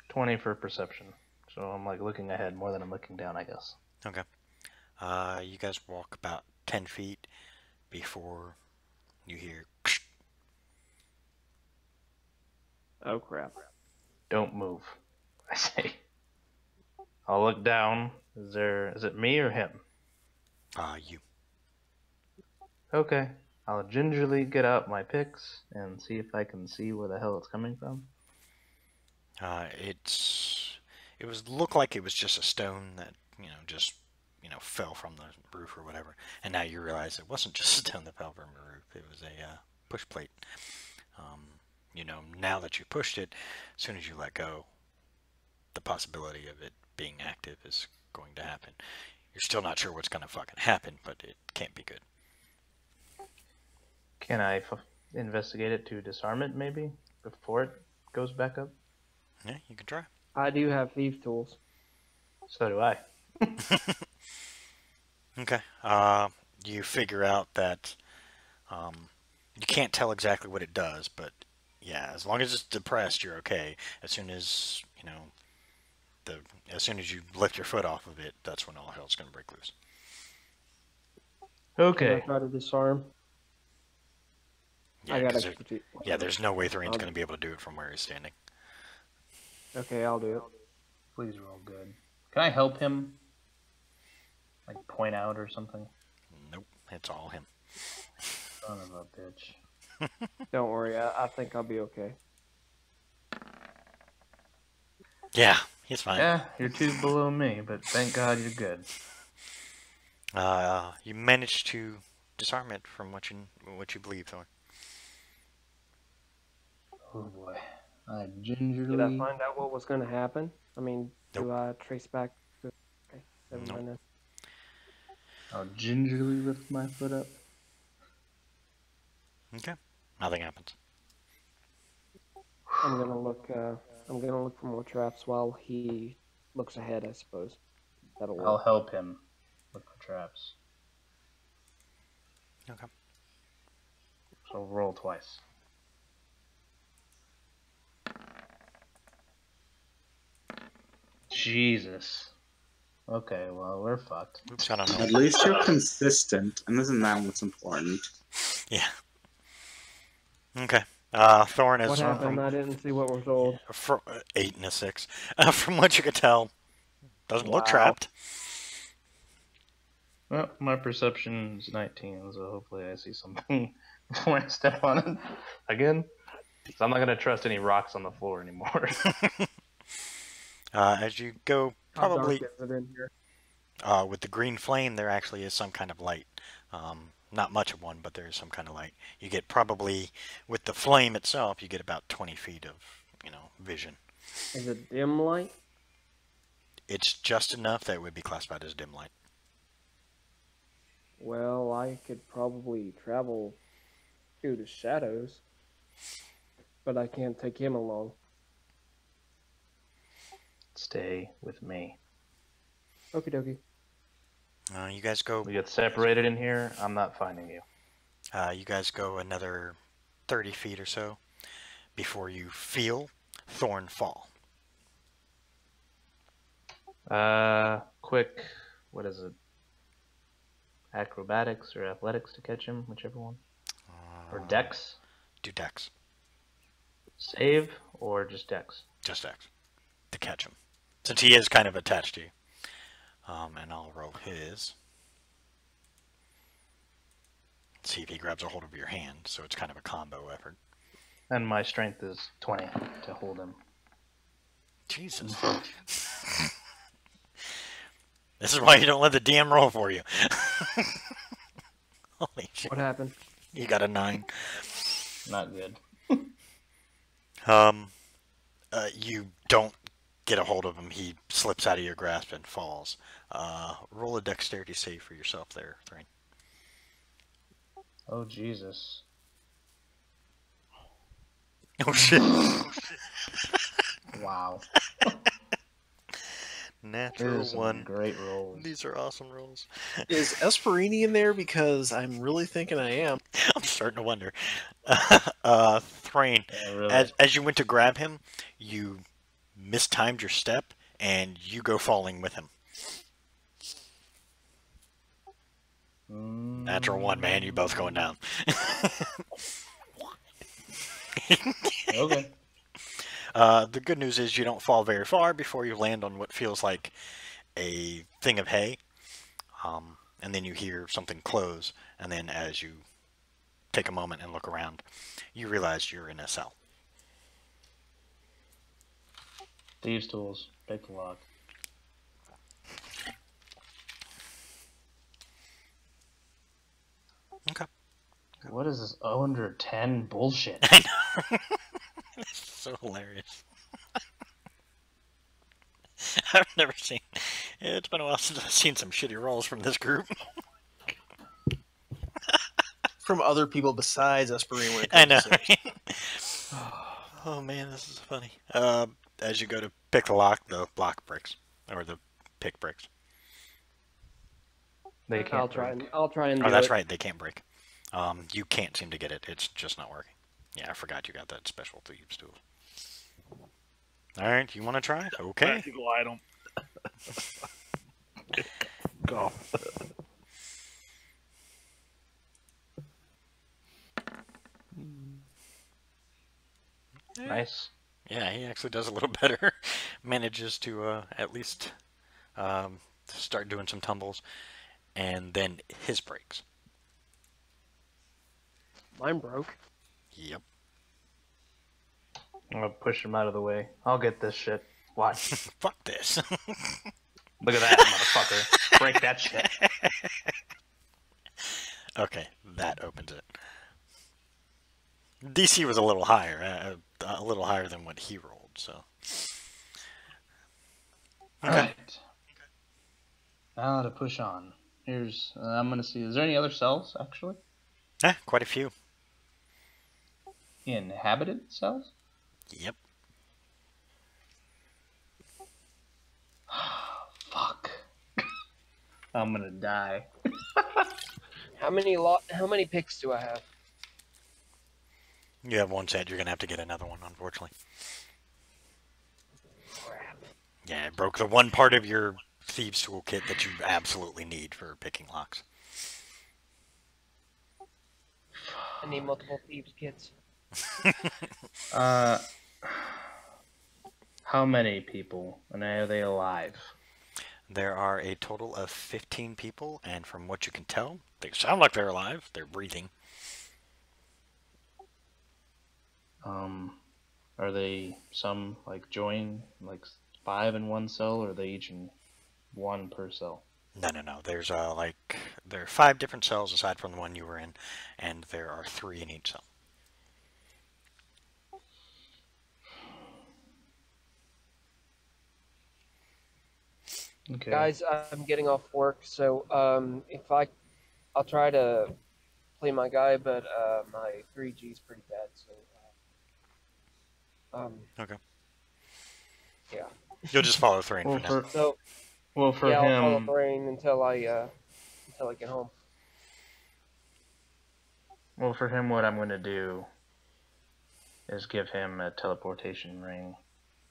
20 for perception. So I'm like looking ahead more than I'm looking down, I guess.
Okay. You guys walk about 10 feet before you hear.
Oh crap.
Don't move, I say. I'll look down. Is it me or him?
You.
Okay. I'll gingerly get out my picks and see if I can see where the hell it's coming from.
It was look like it was just a stone that just fell from the roof or whatever, and now you realize it wasn't just a stone that fell from the roof. It was a push plate. Now that you pushed it, as soon as you let go, the possibility of it being active is going to happen. You're still not sure what's going to fucking happen, but it can't be good.
Can I investigate it to disarm it, maybe, before it goes back up?
Yeah, you can try.
I do have thief tools.
So do I.
Okay. You figure out that you can't tell exactly what it does, but yeah, as long as it's depressed, you're okay. As soon as as soon as you lift your foot off of it, that's when all hell's gonna break loose.
Can I
Okay.
try to disarm?
Yeah,
I got
'cause
expertise.
there's no way Thorine's gonna be able to do it from where he's standing.
Okay, I'll do it.
Please roll good. Can I help him? Like point out or something?
Nope, it's all him.
Son of a bitch.
Don't worry, I think I'll be okay.
Yeah, he's fine.
Yeah, you're two below me, but thank God you're good.
You managed to disarm it from what you believe, Thorn.
Oh boy. I
Did
gingerly...
I find out what was going to happen? I mean,
Nope.
do I trace back to... Okay, never
Nope.
mind then.
I'll gingerly lift my foot up.
Okay. Nothing happens.
I'm gonna look. I'm gonna look for more traps while he looks ahead. I suppose that'll
I'll
work.
help him look for traps.
Okay.
So roll twice. Jesus. Okay, well, we're fucked.
Oops, I don't know.
At least you're consistent, and isn't that what's important?
Yeah. Okay. Thorn is
What happened?
from
I didn't see what was rolled.
8 and a 6. From what you could tell, doesn't look
Wow.
trapped.
Well, my perception is 19, so hopefully I see something before I step on it again. So I'm not gonna trust any rocks on the floor anymore.
As you go,
How dark
probably
is it in here?
with the green flame, there actually is some kind of light. Not much of one, but there is some kind of light. You get probably, with the flame itself, you get about 20 feet of, vision.
Is it dim light?
It's just enough that it would be classified as dim light.
Well, I could probably travel through the shadows, but I can't take him along.
Stay with me.
Okie dokie.
You guys go.
We get separated in here. I'm not finding you.
You guys go another 30 feet or so before you feel Thorn fall.
Quick. What is it? Acrobatics or athletics to catch him, whichever one. Or dex.
Do dex.
Save or just dex.
Just dex to catch him, since he is kind of attached to you. And I'll roll his. See if he grabs a hold of your hand. So it's kind of a combo effort.
And my strength is 20 to hold him.
Jesus. This is why you don't let the DM roll for you. Holy shit.
What happened?
You got a 9.
Not good.
You don't get a hold of him. He slips out of your grasp and falls. Roll a dexterity save for yourself there, Thrain.
Oh, Jesus.
Oh, shit.
Wow.
Natural
These are some
1.
great rolls.
These are awesome rolls.
Is Esperini in there? Because I'm really thinking I am.
I'm starting to wonder. Thrain,
Yeah, really.
as you went to grab him, you mistimed your step, and you go falling with him. Natural 1, man. You both going down.
Okay.
The good news is you don't fall very far before you land on what feels like a thing of hay. And then you hear something close, and then as you take a moment and look around, you realize you're in a cell.
Thieves' tools. Pick the lock.
Okay.
What is this under 10 bullshit?
I know. It's so hilarious. I've never seen. It's been a while since I've seen some shitty rolls from this group.
From other people besides Esperini. When it
I
comes
know.
to saves.
Oh man, this is funny. As you go to pick the block breaks, or the pick breaks.
They can't
I'll try.
break.
I'll try and do
Oh, that's
it.
right. They can't break. You can't seem to get it. It's just not working. Yeah, I forgot you got that special thieves tool. All right, you want to try? Okay.
Practical item. Go.
Nice.
Yeah, he actually does a little better. Manages to at least start doing some tumbles, and then his breaks.
Mine broke.
Yep.
I'm gonna push him out of the way. I'll get this shit. Watch.
Fuck this.
Look at that, motherfucker. Break that shit.
Okay, that opens it. DC was a little higher than what he rolled. So. Okay.
Alright. Now to push on. Here's, I'm gonna see, is there any other cells, actually?
Quite a few.
Inhabited cells?
Yep.
Fuck. I'm gonna die.
How many picks do I have?
You have one set. You're gonna have to get another one, unfortunately.
Crap.
Yeah, it broke the one part of your thieves' toolkit that you absolutely need for picking locks.
I need multiple thieves kits.
How many people? And are they alive?
There are a total of 15 people, and from what you can tell, they sound like they're alive. They're breathing.
Are they some like join like 5 in one cell, or are they each in one per cell?
No. There's there are 5 different cells aside from the one you were in, and there are 3 in each cell.
Okay.
Guys, I'm getting off work, so if I'll try to play my guy, but my 3G is pretty bad, so
Okay.
yeah.
You'll just follow Thrain
Well,
for now.
So
for
yeah, I'll follow
him,
Rain until I get home.
what I'm gonna do is give him a teleportation ring,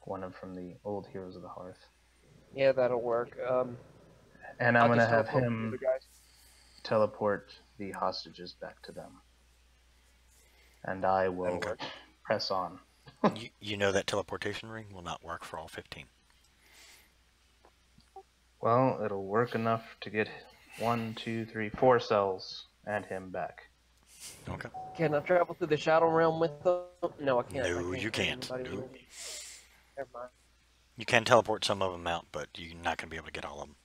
one from the old Heroes of the Hearth,
Yeah, that'll work.
and I'm
I'll
gonna
just
have
teleport with the
him
other guys.
teleport the hostages back to them, and I will
Okay.
press on.
You know that teleportation ring will not work for all 15.
Well, it'll work enough to get 1, 2, 3, 4 cells and him back.
Okay.
Can I travel through the Shadow Realm with them? No, I can't.
No,
I
you
carry
can't.
anybody
No.
with me. Never mind.
You can teleport some of them out, but you're not going to be able to get all of them.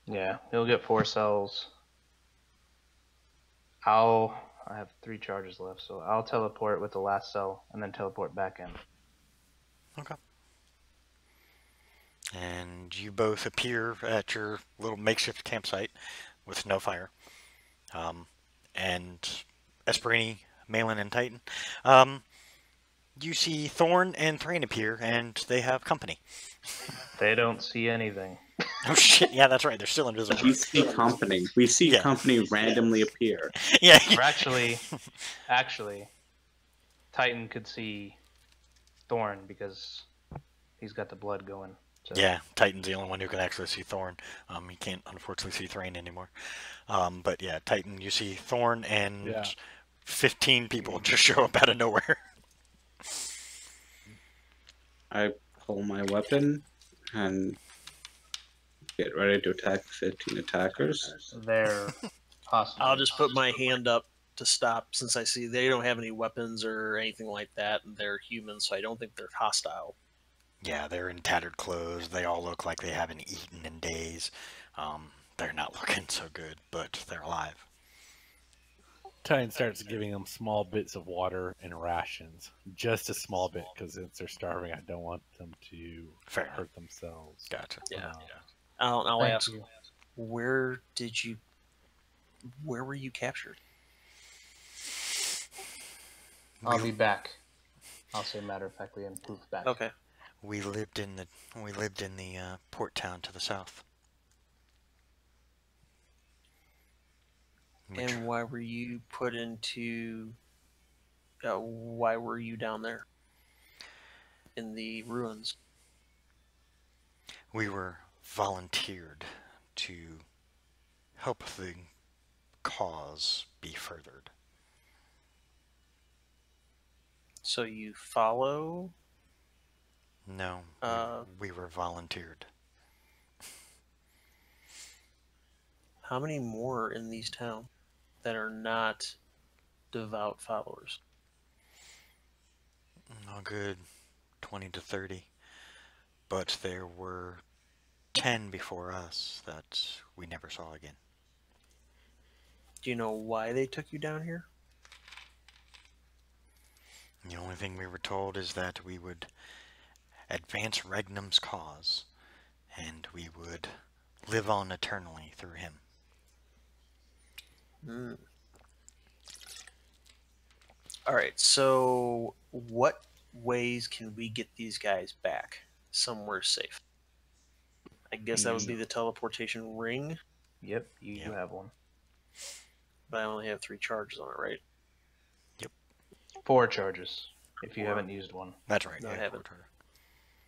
Yeah, he'll get 4 cells. I have 3 charges left, so I'll teleport with the last cell and then teleport back in.
Okay. And you both appear at your little makeshift campsite with no fire. And Esperini, Malin, and Titan. You see Thorn and Thrain appear, and they have company.
They don't see anything.
Oh shit! Yeah, that's right. They're still invisible.
We see company. We see
Yeah.
company randomly appear.
Yeah.
Or actually, Titan could see Thorn because he's got the blood going. So.
Yeah, Titan's the only one who can actually see Thorn. He can't, unfortunately, see Thrain anymore. But yeah, Titan, you see Thorn and 15 people just show up out of nowhere.
I pull my weapon and get ready to attack 15 attackers.
They're hostages.
I'll just put my hand up to stop since I see they don't have any weapons or anything like that, and they're humans, so I don't think they're hostile.
Yeah, they're in tattered clothes. They all look like they haven't eaten in days. They're not looking so good, but they're alive.
Titan starts giving them small bits of water and rations. Just a small bit, because since they're starving, I don't want them to hurt themselves.
Gotcha.
Yeah. I'll
Thank
ask,
you.
where were you captured?
I'll be back. I'll say matter-of-factly and poof back.
Okay.
We lived in the port town to the south.
And why were you put into? Why were you down there? In the ruins.
We were volunteered to help the cause be furthered.
So you follow?
No, we were volunteered.
How many more in these towns that are not devout followers?
A good 20 to 30. But there were 10 before us that we never saw again.
Do you know why they took you down here?
The only thing we were told is that we would advance Regnum's cause, and we would live on eternally through him.
All right. So, what ways can we get these guys back somewhere safe? I guess that would be the teleportation ring,
Yep, you have one.
but I only have 3 charges on it, right?
Yep.
4 charges if you
4.
haven't used one.
That's right.
No,
yeah,
I haven't.
4 charges.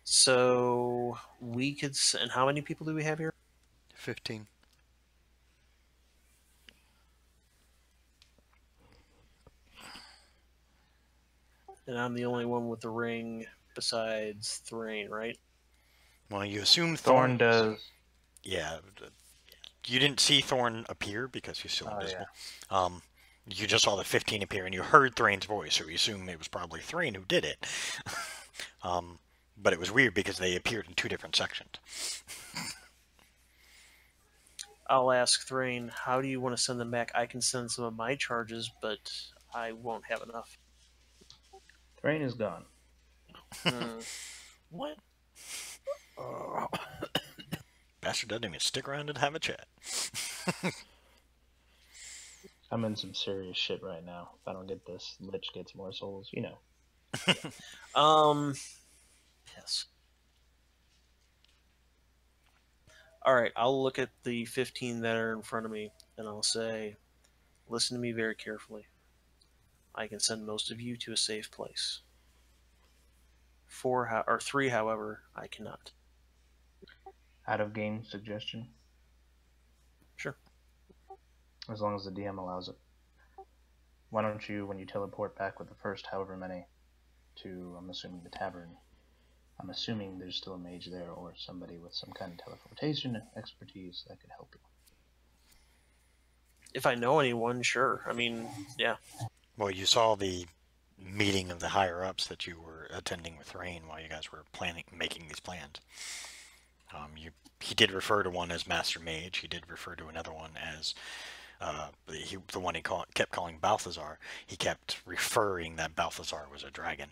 So we could. And how many people do we have here?
15.
And I'm the only one with the ring besides Thrain, right?
Well, you assume
Thorn does.
Yeah. You didn't see Thorn appear because he's still invisible. Yeah. You just saw the 15 appear, and you heard Thrain's voice, so you assume it was probably Thrain who did it. But it was weird because they appeared in 2 different sections.
I'll ask Thrain, how do you want to send them back? I can send some of my charges, but I won't have enough.
Thrain is gone.
What? Bastard doesn't even stick around and have a chat.
I'm in some serious shit right now. If I don't get this, Lich gets more souls, you know.
Yes. All right, I'll look at the 15 that are in front of me, and I'll say, listen to me very carefully. I can send most of you to a safe place. 3, however, I cannot.
Out of game suggestion?
Sure.
As long as the DM allows it. Why don't you, when you teleport back with the first however many to, I'm assuming, the tavern, I'm assuming there's still a mage there or somebody with some kind of teleportation expertise that could help you.
If I know anyone, sure. I mean, yeah.
Well, you saw the meeting of the higher-ups that you were attending with Thrain while you guys were making these plans. He did refer to one as Master Mage. He did refer to another one as the one he kept calling Balthazar. He kept referring that Balthazar was a dragon.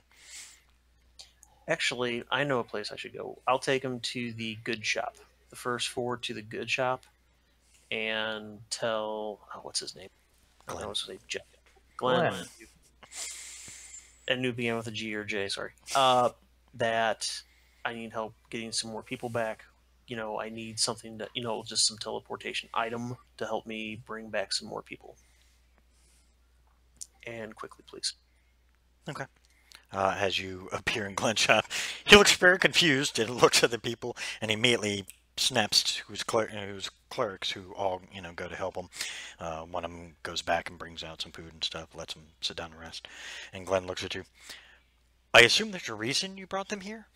Actually, I know a place I should go. I'll take him to the good shop. The first 4 to the good shop, and tell what's his name?
Glenn.
I was say Glenn. And new began with a G or J. Sorry. That I need help getting some more people back. I need something to, just some teleportation item to help me bring back some more people. And quickly, please.
Okay. As you appear in Glenn's shop, he looks very confused and looks at the people and immediately snaps to his clerics who all, go to help him. One of them goes back and brings out some food and stuff, lets them sit down and rest. And Glenn looks at you. I assume there's a reason you brought them here?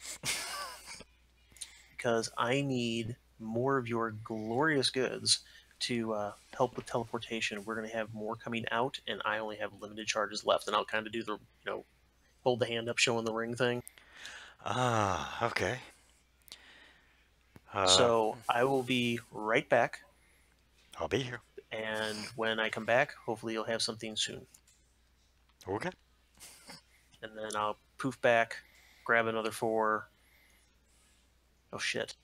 Because I need more of your glorious goods to help with teleportation. We're going to have more coming out, and I only have limited charges left. And I'll kind of do the, hold the hand up showing the ring thing.
Ah, okay.
So I will be right back.
I'll be here.
And when I come back, hopefully you'll have something soon.
Okay.
And then I'll poof back, grab another 4. Oh, shit.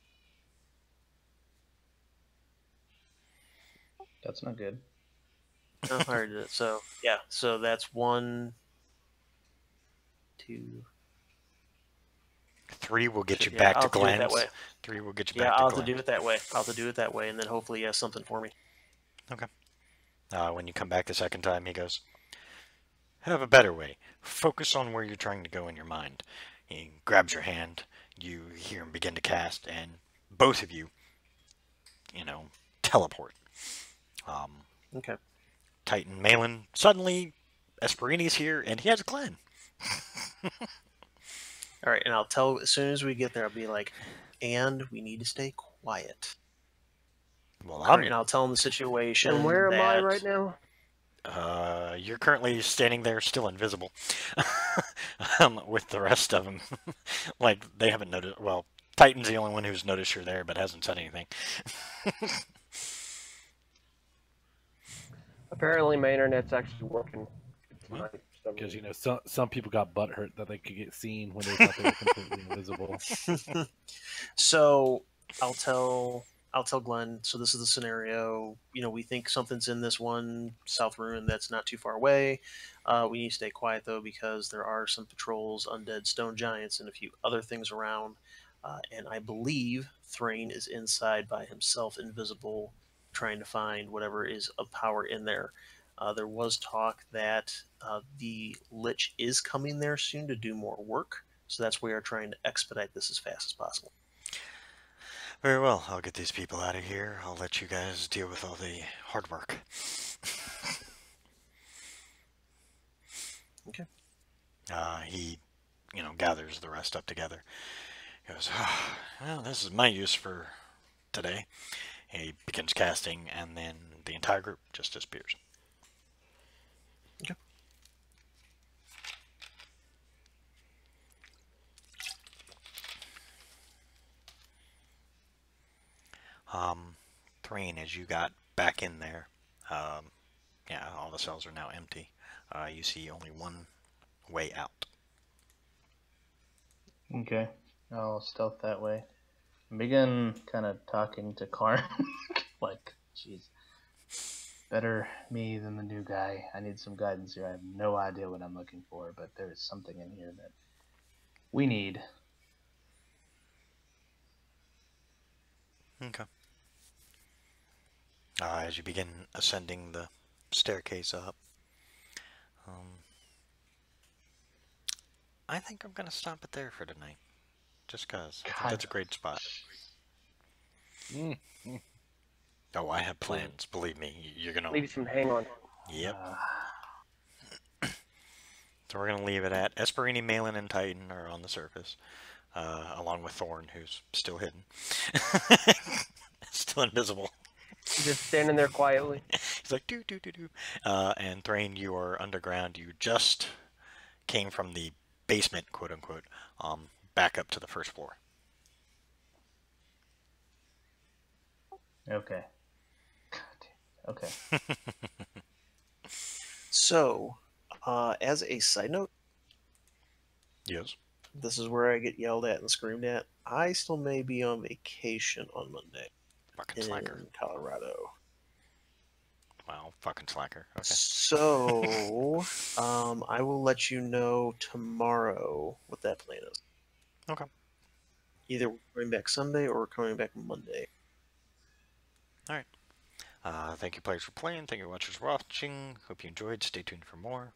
That's not good.
Oh, I already did it. So, yeah. So that's 1, 2...
3 will get you back to Glenn's.
That way.
3 will get you back to Glenn's.
Yeah, I'll have to do it that way. I'll have to do it that way, and then hopefully he has something for me.
Okay. When you come back the second time, he goes, have a better way. Focus on where you're trying to go in your mind. He grabs your hand. You hear him begin to cast, and both of you, teleport.
Okay.
Titan Malin, suddenly, Esperini's here, and he has Glenn.
All right, and I'll tell, as soon as we get there, I'll be like, and we need to stay quiet.
Well,
and I'll tell him the situation.
And where am I right now?
You're currently standing there, still invisible, with the rest of them. Like, they haven't noticed. Well, Titan's the only one who's noticed you're there, but hasn't said anything.
Apparently, my internet's actually working tonight.
Because some people got butthurt that they could get seen when they thought they were completely invisible.
So I'll I'll tell Glenn. So this is the scenario. We think something's in this one south ruin that's not too far away. We need to stay quiet though because there are some patrols, undead stone giants, and a few other things around. And I believe Thrain is inside by himself, invisible, trying to find whatever is of power in there. There was talk that the Lich is coming there soon to do more work. So that's why we are trying to expedite this as fast as possible.
Very well. I'll get these people out of here. I'll let you guys deal with all the hard work.
Okay.
He, gathers the rest up together. He goes, well, this is my use for today. He begins casting, and then the entire group just disappears.
Okay.
Thrain, as you got back in there, all the cells are now empty. You see only one way out.
Okay, I'll stealth that way. Begin kind of talking to Karn. Like, jeez. Better me than the new guy. I need some guidance here. I have no idea what I'm looking for, but there is something in here that we need.
Okay. As you begin ascending the staircase up, I think I'm going to stop it there for tonight. Just because. I think that's a great spot. Oh, I have plans. Believe me. You're going to...
Leave some hang on.
Yep. So we're going to leave it at Esperini, Malin, and Titan are on the surface, along with Thorn, who's still hidden. Still invisible.
Just standing there quietly.
He's like, do. And Thrain, you are underground. You just came from the basement, quote unquote, back up to the first floor.
Okay. Okay.
So, as a side note,
Yes.
this is where I get yelled at and screamed at. I still may be on vacation on Monday
Fucking slacker.
in Colorado.
Wow, fucking slacker. Okay.
So, I will let you know tomorrow what that plan is.
Okay.
Either we're coming back Sunday or we're coming back Monday.
All right. Thank you, players, for playing. Thank you, watchers, for watching. Hope you enjoyed. Stay tuned for more.